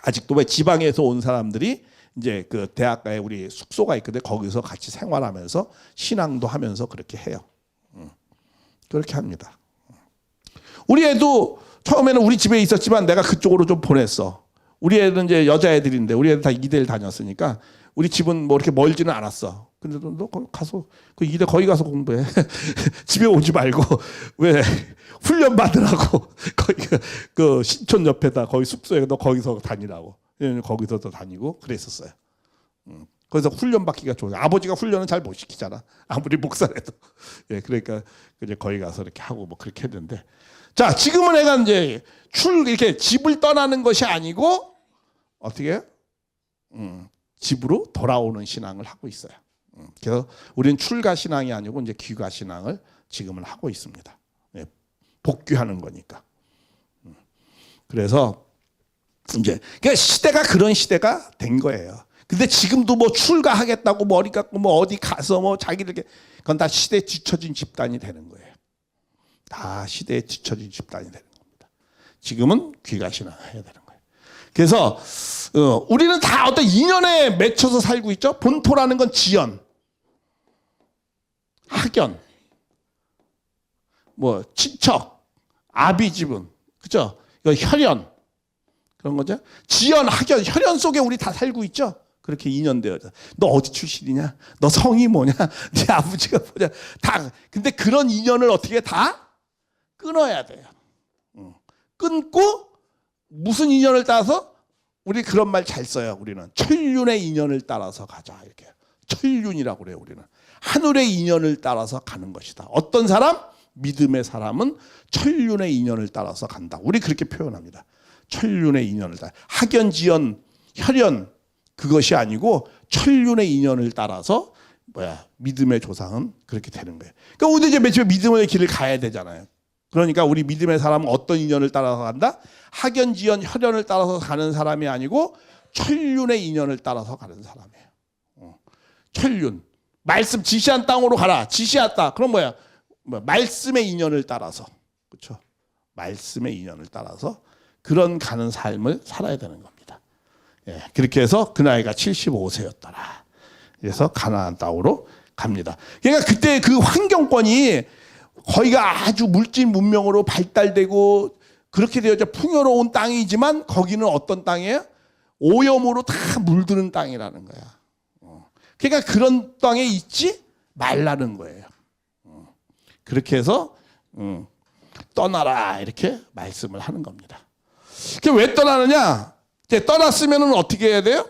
아직도 왜 지방에서 온 사람들이 이제 그 대학가에 우리 숙소가 있거든요. 거기서 같이 생활하면서 신앙도 하면서 그렇게 해요. 그렇게 합니다. 우리 애도 처음에는 우리 집에 있었지만 내가 그쪽으로 좀 보냈어. 우리 애는 이제 여자애들인데 우리 애들 다 이대를 다녔으니까 우리 집은 뭐 이렇게 멀지는 않았어. 근데 너 가서 그 이대 거기 가서 공부해. 집에 오지 말고 왜 훈련 받으라고 거기 그 신촌 옆에다 거기 숙소에 너 거기서 다니라고. 거기서도 다니고 그랬었어요. 거기서 훈련 받기가 좋아요. 아버지가 훈련은 잘 못 시키잖아. 아무리 목사라도. 예, 그러니까 이제 거기 가서 이렇게 하고 뭐 그렇게 했는데. 자, 지금은 애가 이제 이렇게 집을 떠나는 것이 아니고 어떻게 해요? 집으로 돌아오는 신앙을 하고 있어요. 그래서 우리는 출가 신앙이 아니고 이제 귀가 신앙을 지금은 하고 있습니다. 예, 복귀하는 거니까. 그래서 이제 그러니까 시대가 그런 시대가 된 거예요. 근데 지금도 뭐 출가하겠다고 머리 깎고 뭐 어디 가서 뭐 자기들 그건 다 시대에 뒤처진 집단이 되는 거예요. 다 시대에 뒤처진 집단이 되는 겁니다. 지금은 귀가 신앙을 해야 되는 거예요. 그래서 우리는 다 어떤 인연에 맺혀서 살고 있죠. 본토라는 건 지연, 학연, 뭐 친척, 아비지분, 그죠? 이거 혈연 그런 거죠. 지연, 학연, 혈연 속에 우리 다 살고 있죠. 그렇게 인연되어져. 너 어디 출신이냐? 너 성이 뭐냐? 네 아버지가 뭐냐? 다. 근데 그런 인연을 어떻게 다 끊어야 돼요. 끊고 무슨 인연을 따라서 우리 그런 말 잘 써요. 우리는 천륜의 인연을 따라서 가자 이렇게. 천륜이라고 그래요. 우리는 하늘의 인연을 따라서 가는 것이다. 어떤 사람? 믿음의 사람은 천륜의 인연을 따라서 간다. 우리 그렇게 표현합니다. 천륜의 인연을 따라. 학연, 지연, 혈연 그것이 아니고 천륜의 인연을 따라서 믿음의 조상은 그렇게 되는 거예요. 그러니까 우리 이제 맨 처음에 믿음의 길을 가야 되잖아요. 그러니까 우리 믿음의 사람은 어떤 인연을 따라서 간다? 학연, 지연, 혈연을 따라서 가는 사람이 아니고 천륜의 인연을 따라서 가는 사람이에요. 천륜. 말씀 지시한 땅으로 가라. 지시했다. 그럼 뭐야? 말씀의 인연을 따라서. 그렇죠? 말씀의 인연을 따라서 그런 가는 삶을 살아야 되는 겁니다. 예, 그렇게 해서 그 나이가 75세였더라. 그래서 가나안 땅으로 갑니다. 그러니까 그때 그 환경권이 거기가 아주 물질 문명으로 발달되고 그렇게 되어져 풍요로운 땅이지만 거기는 어떤 땅이에요? 오염으로 다 물드는 땅이라는 거야. 그러니까 그런 땅에 있지 말라는 거예요. 그렇게 해서 떠나라 이렇게 말씀을 하는 겁니다. 왜 떠나느냐? 이제 떠났으면 어떻게 해야 돼요?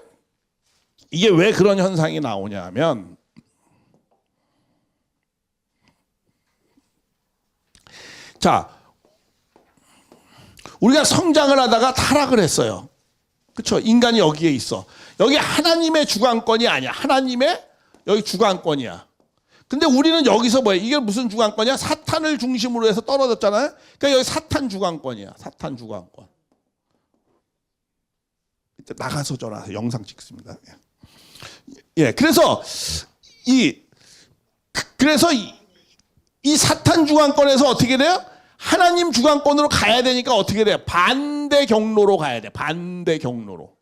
이게 왜 그런 현상이 나오냐 하면 자, 우리가 성장을 하다가 타락을 했어요. 그렇죠? 인간이 여기에 있어. 여기 하나님의 주관권이 아니야. 하나님의 여기 주관권이야. 근데 우리는 여기서 뭐야? 이게 무슨 주관권이야? 사탄을 중심으로 해서 떨어졌잖아요. 그러니까 여기 사탄 주관권이야. 사탄 주관권. 이제 나가서 전화해서 영상 찍습니다. 예, 그래서 이 사탄 주관권에서 어떻게 돼요? 하나님 주관권으로 가야 되니까 어떻게 돼요? 반대 경로로 가야 돼. 반대 경로로.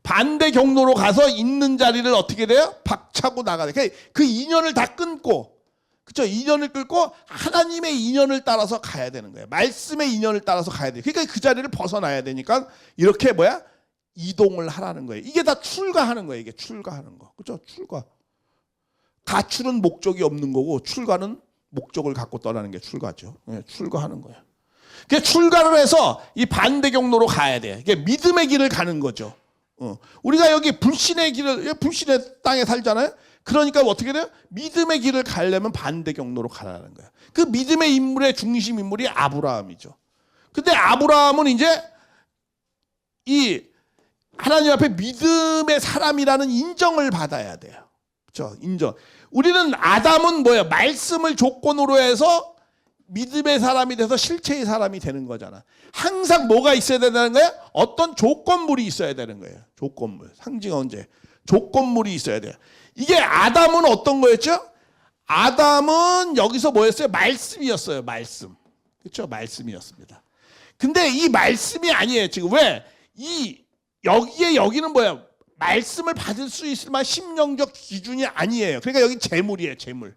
반대 경로로 가서 있는 자리를 어떻게 돼요? 박차고 나가야 돼. 그 인연을 다 끊고, 그렇죠? 인연을 끊고 하나님의 인연을 따라서 가야 되는 거예요. 말씀의 인연을 따라서 가야 돼. 그러니까 그 자리를 벗어나야 되니까 이렇게 이동을 하라는 거예요. 이게 다 출가하는 거예요. 이게 출가하는 거. 그렇죠? 출가. 가출은 목적이 없는 거고 출가는 목적을 갖고 떠나는 게 출가죠. 네, 출가하는 거예요. 그러니까 출가를 해서 이 반대 경로로 가야 돼. 이게 믿음의 길을 가는 거죠. 우리가 여기 불신의 길을, 불신의 땅에 살잖아요. 그러니까 어떻게 돼요? 믿음의 길을 가려면 반대 경로로 가라는 거야. 그 믿음의 인물의 중심 인물이 아브라함이죠. 근데 아브라함은 이제 이 하나님 앞에 믿음의 사람이라는 인정을 받아야 돼요. 그렇죠? 인정. 우리는 아담은 뭐예요? 말씀을 조건으로 해서 믿음의 사람이 돼서 실체의 사람이 되는 거잖아. 항상 뭐가 있어야 된다는 거야? 어떤 조건물이 있어야 되는 거예요. 조건물. 상징 언제? 조건물이 있어야 돼요. 이게 아담은 어떤 거였죠? 아담은 여기서 뭐였어요? 말씀이었어요. 말씀. 그렇죠? 말씀이었습니다. 근데 이 말씀이 아니에요. 지금 왜? 여기는 뭐야? 말씀을 받을 수 있을 만한 심령적 기준이 아니에요. 그러니까 여기 재물이에요. 재물.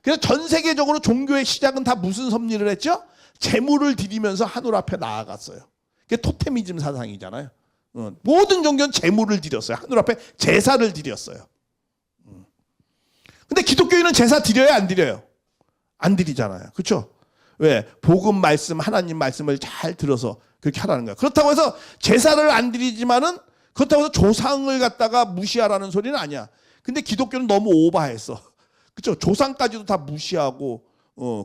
그래서 전 세계적으로 종교의 시작은 다 무슨 섭리를 했죠? 재물을 드리면서 하늘 앞에 나아갔어요. 그게 토테미즘 사상이잖아요. 모든 종교는 재물을 드렸어요. 하늘 앞에 제사를 드렸어요. 근데 기독교인은 제사 드려요? 안 드려요? 안 드리잖아요. 그렇죠? 왜? 복음 말씀, 하나님 말씀을 잘 들어서 그렇게 하라는 거야. 그렇다고 해서 제사를 안 드리지만은 그렇다고 해서 조상을 갖다가 무시하라는 소리는 아니야. 근데 기독교는 너무 오버했어. 그렇죠? 조상까지도 다 무시하고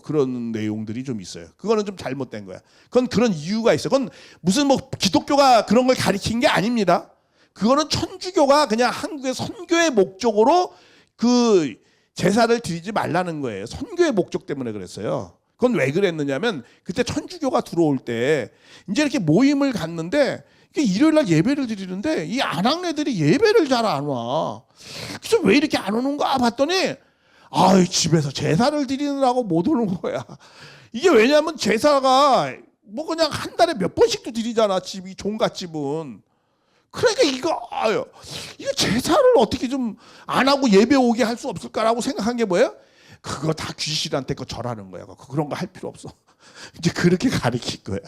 그런 내용들이 좀 있어요. 그거는 좀 잘못된 거야. 그건 그런 이유가 있어. 그건 무슨 뭐 기독교가 그런 걸 가리킨 게 아닙니다. 그거는 천주교가 그냥 한국의 선교의 목적으로 그 제사를 드리지 말라는 거예요. 선교의 목적 때문에 그랬어요. 그건 왜 그랬느냐면 그때 천주교가 들어올 때 이제 이렇게 모임을 갔는데 일요일 날 예배를 드리는데 이 안악내들이 예배를 잘 안 와. 그래서 왜 이렇게 안 오는가 봤더니 집에서 제사를 드리느라고 못 오는 거야. 이게 왜냐면 제사가 뭐 그냥 한 달에 몇 번씩도 드리잖아. 집이 종갓집은. 그러니까 이거 제사를 어떻게 좀 안 하고 예배 오게 할 수 없을까라고 생각한 게 뭐예요? 그거 다 귀신한테 거 절하는 거야. 그런 거 할 필요 없어. 이제 그렇게 가르칠 거야.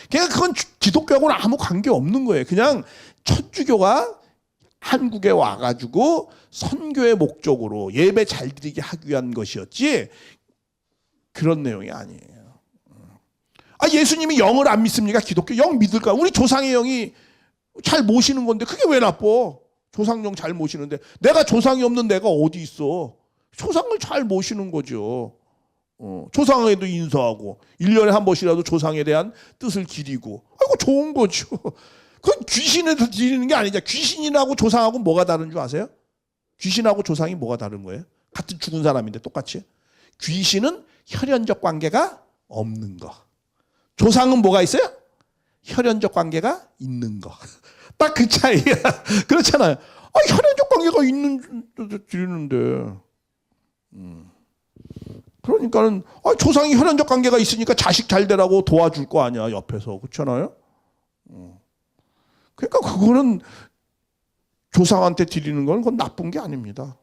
그러니까 그건 기독교하고는 아무 관계 없는 거예요. 그냥 천주교가 한국에 와가지고 선교의 목적으로 예배 잘 드리게 하기 위한 것이었지 그런 내용이 아니에요. 예수님이 영을 안 믿습니까? 기독교 영 믿을까? 우리 조상의 영이 잘 모시는 건데 그게 왜 나빠? 조상영 잘 모시는데 내가 조상이 없는 내가 어디 있어? 조상을 잘 모시는 거죠. 조상에도 인사하고 1년에 한 번씩이라도 조상에 대한 뜻을 기리고 좋은 거죠. 그건 귀신에서 드리는 게 아니죠. 귀신이라고 조상하고 뭐가 다른 줄 아세요? 귀신하고 조상이 뭐가 다른 거예요? 같은 죽은 사람인데 똑같이. 귀신은 혈연적 관계가 없는 거. 조상은 뭐가 있어요? 혈연적 관계가 있는 거. 딱 그 차이야. 그렇잖아요. 혈연적 관계가 있는 드리는데. 그러니까는 조상이 혈연적 관계가 있으니까 자식 잘 되라고 도와줄 거 아니야 옆에서. 그렇잖아요. 그러니까 그거는 조상한테 드리는 건 그건 나쁜 게 아닙니다.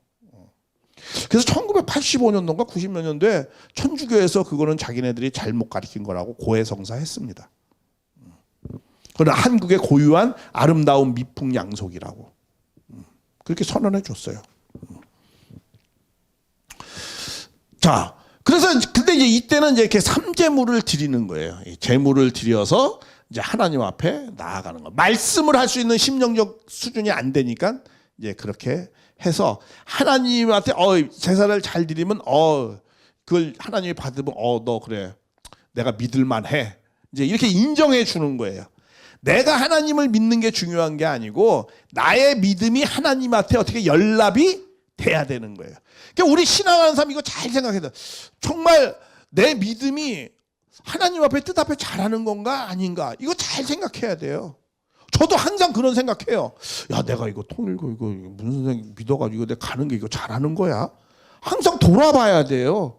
그래서 1985년도인가 90몇 년도에 천주교에서 그거는 자기네들이 잘못 가르친 거라고 고해성사했습니다. 그러나 한국의 고유한 아름다운 미풍양속이라고 그렇게 선언해 줬어요. 자, 그래서 근데 이제 이때는 이제 이렇게 삼재물을 드리는 거예요. 재물을 드려서 이제 하나님 앞에 나아가는 거. 말씀을 할 수 있는 심령적 수준이 안 되니까 이제 그렇게 해서 하나님한테 제사를 잘 드리면 그걸 하나님이 받으면 너 그래 내가 믿을만해. 이제 이렇게 인정해 주는 거예요. 내가 하나님을 믿는 게 중요한 게 아니고 나의 믿음이 하나님한테 어떻게 연락이 돼야 되는 거예요. 그러니까 우리 신앙하는 사람 이거 잘 생각해야 돼. 정말 내 믿음이 하나님 앞에 뜻 앞에 잘하는 건가 아닌가 이거 잘 생각해야 돼요. 저도 항상 그런 생각해요. 야 내가 이거 통일고 이거 무슨 선생 믿어가지고 내가 가는 게 이거 잘하는 거야? 항상 돌아봐야 돼요.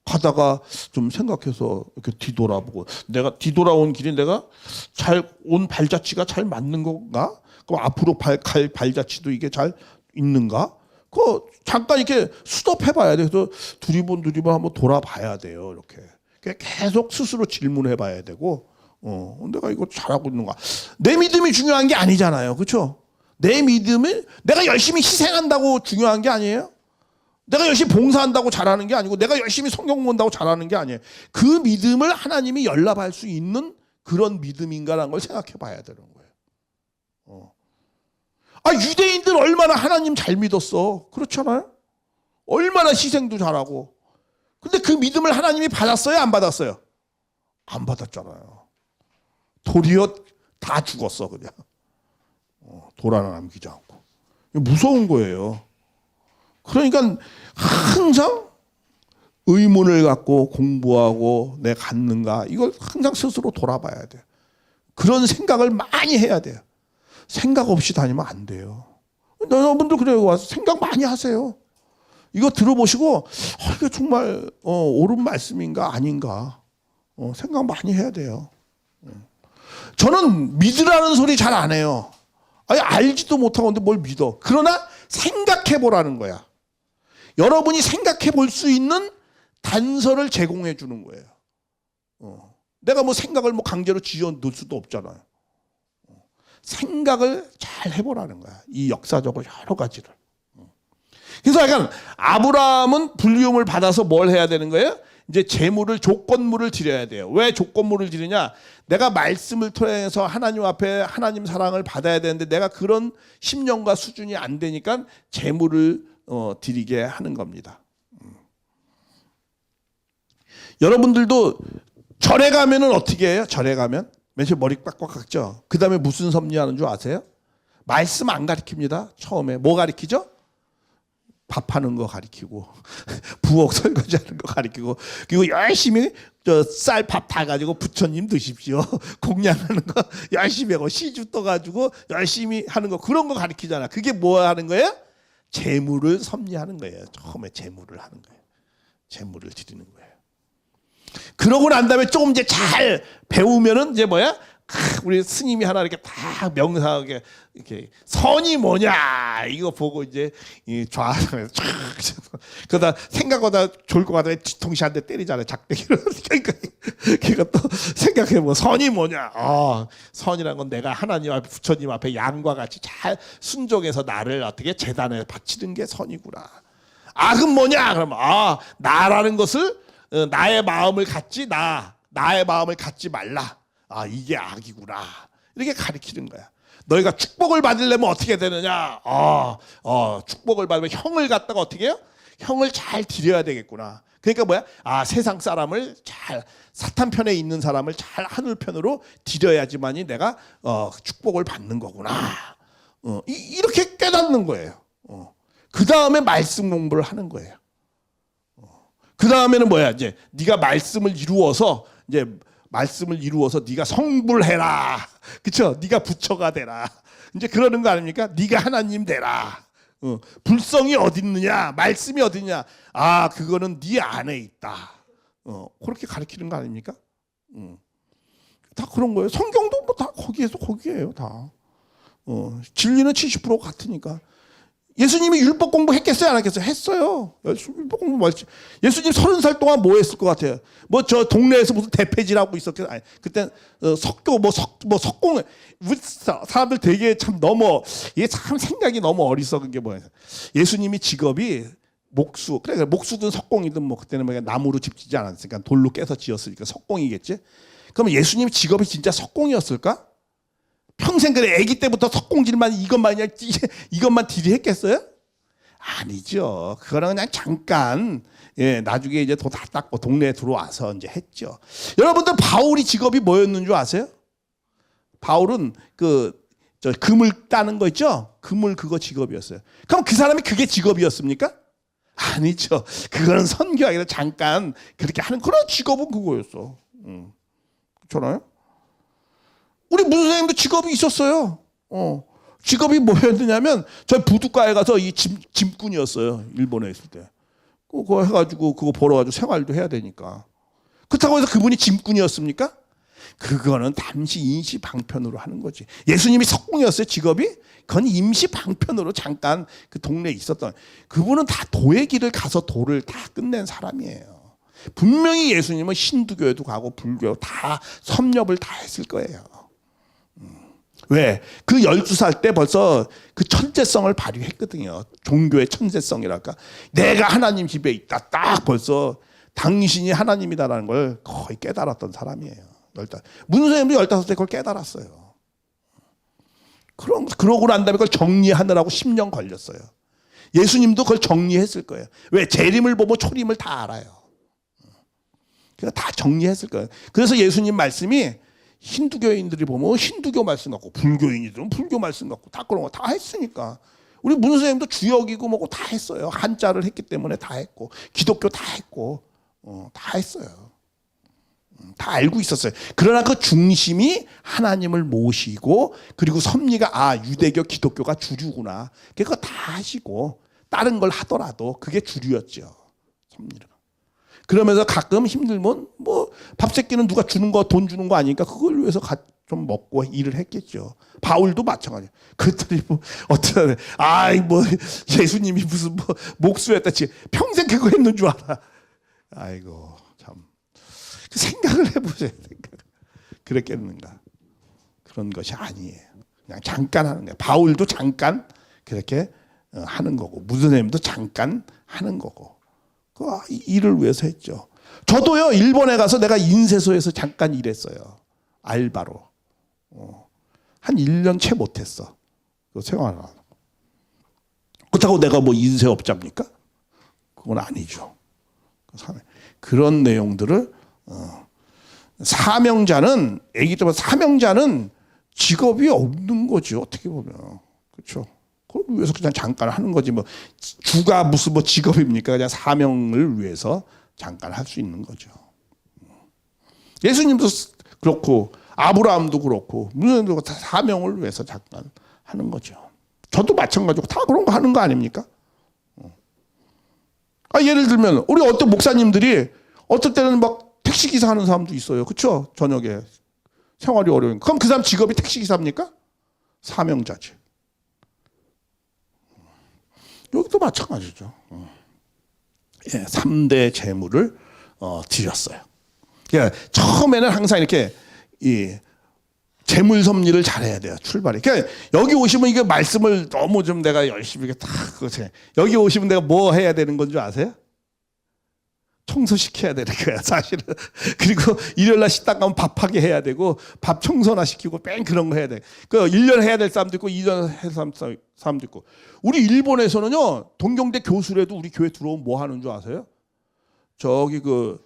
가다가 좀 생각해서 이렇게 뒤돌아보고 내가 뒤돌아온 길이 내가 잘 온 발자취가 잘 맞는 건가? 그럼 앞으로 갈 발자취도 이게 잘 있는가? 그 잠깐 이렇게 스톱해봐야 돼. 그래서 두리번 한번 돌아봐야 돼요. 이렇게 계속 스스로 질문해봐야 되고, 내가 이거 잘하고 있는가? 내 믿음이 중요한 게 아니잖아요, 그렇죠? 내 믿음이 내가 열심히 희생한다고 중요한 게 아니에요. 내가 열심히 봉사한다고 잘하는 게 아니고, 내가 열심히 성경 본다고 잘하는 게 아니에요. 그 믿음을 하나님이 연락할 수 있는 그런 믿음인가라는 걸 생각해봐야 되는 거예요. 아, 유대인들 얼마나 하나님 잘 믿었어. 그렇잖아요? 얼마나 희생도 잘하고. 근데 그 믿음을 하나님이 받았어요? 안 받았어요? 안 받았잖아요. 도리어 다 죽었어, 그냥. 돌 하나 남기지 않고. 무서운 거예요. 그러니까 항상 의문을 갖고 공부하고 내 갖는가, 이걸 항상 스스로 돌아봐야 돼요. 그런 생각을 많이 해야 돼요. 생각 없이 다니면 안 돼요. 여러분들 그래요. 와서 생각 많이 하세요. 이거 들어보시고 이게 정말 옳은 말씀인가 아닌가 생각 많이 해야 돼요. 저는 믿으라는 소리 잘 안 해요. 아니, 알지도 못하고 근데 뭘 믿어. 그러나 생각해 보라는 거야. 여러분이 생각해 볼 수 있는 단서를 제공해 주는 거예요. 내가 뭐 생각을 뭐 강제로 지어 넣을 수도 없잖아요. 생각을 잘 해보라는 거야. 이 역사적으로 여러 가지를. 그래서 약간 아브라함은 불리움을 받아서 뭘 해야 되는 거예요? 이제 재물을, 조건물을 드려야 돼요. 왜 조건물을 드리냐? 내가 말씀을 통해서 하나님 앞에 하나님 사랑을 받아야 되는데 내가 그런 심령과 수준이 안 되니까 재물을 드리게 하는 겁니다. 여러분들도 절에 가면은 어떻게 해요? 절에 가면 맨 처음에 머리 빡빡 깎죠. 그 다음에 무슨 섭리하는 줄 아세요? 말씀 안 가르칩니다. 처음에 뭐 가르치죠? 밥하는 거 가르치고 부엌 설거지하는 거 가르치고, 그리고 열심히 쌀밥 다 가지고 부처님 드십시오. 공양하는 거 열심히 하고 시주 떠가지고 열심히 하는 거, 그런 거 가르치잖아. 그게 뭐 하는 거예요? 재물을 섭리하는 거예요. 처음에 재물을 하는 거예요. 재물을 드리는 거예요. 그러고 난 다음에 조금 이제 잘 배우면은 이제 뭐야? 우리 스님이 하나 이렇게 다 명상하게 이렇게 선이 뭐냐 이거 보고 이제 좌상에서 쫙 그러다 생각보다 좋을 것 같아 뒤통수 한 대 때리잖아요. 작대기로. 그러니까 또 생각해 뭐 선이 뭐냐? 선이란 건 내가 하나님 앞에 부처님 앞에 양과 같이 잘 순종해서 나를 어떻게 제단에 바치는 게 선이구나. 악은 뭐냐? 그러면 나라는 것을 나의 마음을 갖지 나의 마음을 갖지 말라. 이게 악이구나. 이렇게 가르치는 거야. 너희가 축복을 받으려면 어떻게 되느냐? 축복을 받으면 형을 갖다가 어떻게 해요? 형을 잘 드려야 되겠구나. 그러니까 뭐야? 세상 사람을 잘, 사탄 편에 있는 사람을 잘 하늘 편으로 드려야지만이 내가 축복을 받는 거구나. 이렇게 깨닫는 거예요. 그 다음에 말씀 공부를 하는 거예요. 그 다음에는 뭐야? 이제 네가 말씀을 이루어서 네가 성불 해라. 그쵸? 네가 부처가 되라. 이제 그러는 거 아닙니까? 네가 하나님 되라. 불성이 어디 있느냐? 말씀이 어디 있느냐? 그거는 네 안에 있다. 그렇게 가르치는 거 아닙니까? 다 그런 거예요. 성경도 뭐 다 거기에요, 다. 진리는 70% 같으니까. 예수님이 율법 공부했겠어요? 안 했겠어요? 했어요. 율법 공부 예수님 30살 동안 뭐 했을 것 같아요? 뭐 저 동네에서 무슨 대패질하고 있었겠어요? 아니, 그때 석교 석공, 우리 사람들 되게 참 이게 참 생각이 너무 어리석은 게 뭐예요? 예수님이 직업이 목수, 그래 목수든 석공이든 뭐 그때는 뭐 나무로 집 짓지 않았으니까 돌로 깨서 지었으니까 석공이겠지? 그러면 예수님 직업이 진짜 석공이었을까? 평생 그래 아기 때부터 석공질만 이것만 딜했겠어요? 아니죠. 그거는 그냥 잠깐 나중에 이제 도 다 닦고 동네에 들어와서 이제 했죠. 여러분들 바울이 직업이 뭐였는 줄 아세요? 바울은 금을 따는 거 있죠? 금을 그거 직업이었어요. 그럼 그 사람이 그게 직업이었습니까? 아니죠. 그거는 선교하기 위해서 잠깐 그렇게 하는 그런 직업은 그거였어. 그렇잖아요? 우리 무슨 선생님도 직업이 있었어요. 직업이 뭐였느냐면 저희 부둣가에 가서 이 짐꾼이었어요. 일본에 있을 때. 그거 해가지고 그거 벌어가지고 생활도 해야 되니까. 그렇다고 해서 그분이 짐꾼이었습니까? 그거는 잠시 임시방편으로 하는 거지. 예수님이 석공이었어요, 직업이? 그건 임시방편으로 잠깐 그 동네에 있었던. 그분은 다 도의 길을 가서 도를 다 끝낸 사람이에요. 분명히 예수님은 힌두교에도 가고 불교 다 섭렵을 다 했을 거예요. 왜? 그 12살 때 벌써 그 천재성을 발휘했거든요. 종교의 천재성이랄까. 내가 하나님 집에 있다. 딱 벌써 당신이 하나님이다라는 걸 거의 깨달았던 사람이에요. 문선생님도 15살 때 그걸 깨달았어요. 그러고 난 다음에 그걸 정리하느라고 10년 걸렸어요. 예수님도 그걸 정리했을 거예요. 왜? 재림을 보고 초림을 다 알아요. 그러니까 다 정리했을 거예요. 그래서 예수님 말씀이 힌두교인들이 보면 힌두교 말씀 같고, 불교인이들은 불교 말씀 같고, 다 그런 거 다 했으니까. 우리 문 선생님도 주역이고 뭐고 다 했어요. 한자를 했기 때문에 다 했고, 기독교 다 했고, 다 했어요. 다 알고 있었어요. 그러나 그 중심이 하나님을 모시고, 그리고 섭리가 유대교 기독교가 주류구나. 그거 다 하시고 다른 걸 하더라도 그게 주류였죠. 섭리가. 그러면서 가끔 힘들면 뭐 밥 새끼는 누가 주는 거, 돈 주는 거 아니니까 그걸 위해서 좀 먹고 일을 했겠죠. 바울도 마찬가지예요. 그랬더니 뭐 어쩌네. 뭐 예수님이 무슨 뭐 목수였다지 평생 그거 했는 줄 알아. 아이고 참. 생각을 해보세요. 그랬겠는가? 그런 것이 아니에요. 그냥 잠깐 하는 거예요. 바울도 잠깐 그렇게 하는 거고, 무선생님도 잠깐 하는 거고, 그 일을 위해서 했죠. 저도요, 일본에 가서 내가 인쇄소에서 잠깐 일했어요. 알바로. 한 1년 채 못했어. 그 생활을. 그렇다고 내가 뭐 인쇄업자입니까? 그건 아니죠. 그런 내용들을 사명자는, 애기 때문에 사명자는 직업이 없는 거지, 어떻게 보면. 그렇죠. 그걸 위해서 그냥 잠깐 하는 거지. 뭐 주가 무슨 뭐 직업입니까? 그냥 사명을 위해서 잠깐 할 수 있는 거죠. 예수님도 그렇고, 아브라함도 그렇고, 무슨 사명을 위해서 잠깐 하는 거죠. 저도 마찬가지고 다 그런 거 하는 거 아닙니까? 예를 들면 우리 어떤 목사님들이 어떨 때는 막 택시기사 하는 사람도 있어요. 그렇죠? 저녁에 생활이 어려우니까. 그럼 그 사람 직업이 택시기사입니까? 사명자지. 여기도 마찬가지죠. 3대 재물을 드렸어요. 그러니까 처음에는 항상 이렇게 재물 섭리를 잘해야 돼요. 출발이. 그러니까 여기 오시면 이게 말씀을 너무 좀 내가 열심히 이렇게 다 여기 오시면 내가 뭐 해야 되는 건 줄 아세요? 청소시켜야 되는 거야, 사실은. 그리고 일요일날 식당 가면 밥하게 해야 되고, 밥 청소나 시키고, 뺑 그런 거 해야 돼. 그 1년 해야 될 사람도 있고, 2년 해야 될 사람도 있고. 우리 일본에서는요, 동경대 교수라도 우리 교회 들어오면 뭐 하는 줄 아세요? 저기 꽃,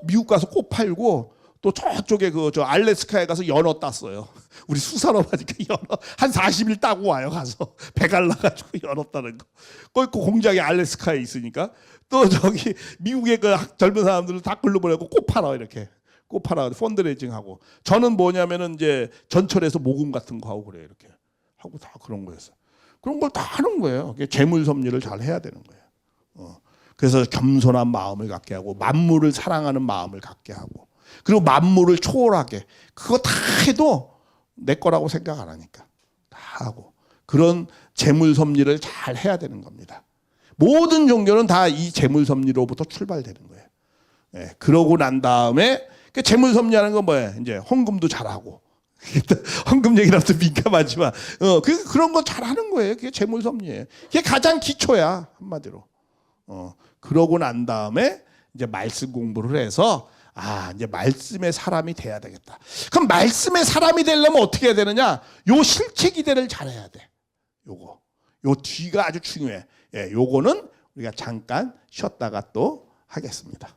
미국 가서 꽃 팔고, 또 저쪽에 저 알래스카에 가서 연어 땄어요. 우리 수산업 하니까 연어 한 40일 따고 와요, 가서. 배 갈라가지고 연어 따는 거. 그 공장이 알래스카에 있으니까. 또 저기 미국의 그 젊은 사람들은 다 글로 보내고 꽃 팔아, 이렇게. 꽃 팔아, 펀드레이징 하고. 저는 뭐냐면은 이제 전철에서 모금 같은 거 하고 그래요, 이렇게. 하고 다 그런 거였어요. 그런 걸 다 하는 거예요. 재물 섭리를 잘 해야 되는 거예요. 그래서 겸손한 마음을 갖게 하고, 만물을 사랑하는 마음을 갖게 하고, 그리고 만물을 초월하게, 그거 다 해도 내 거라고 생각 안 하니까 다 하고, 그런 재물 섭리를 잘 해야 되는 겁니다. 모든 종교는 다 이 재물 섭리로부터 출발되는 거예요. 그러고 난 다음에 그 재물 섭리하는 건 뭐예요? 이제 헌금도 잘하고, 헌금 얘기라면 좀 민감하지만 그런 거 잘하는 거예요. 그게 재물 섭리예요. 그게 가장 기초야, 한마디로. 그러고 난 다음에 이제 말씀 공부를 해서 이제 말씀의 사람이 돼야 되겠다. 그럼 말씀의 사람이 되려면 어떻게 해야 되느냐? 요 실체 기대를 잘해야 돼. 요 뒤가 아주 중요해. 요거는 우리가 잠깐 쉬었다가 또 하겠습니다.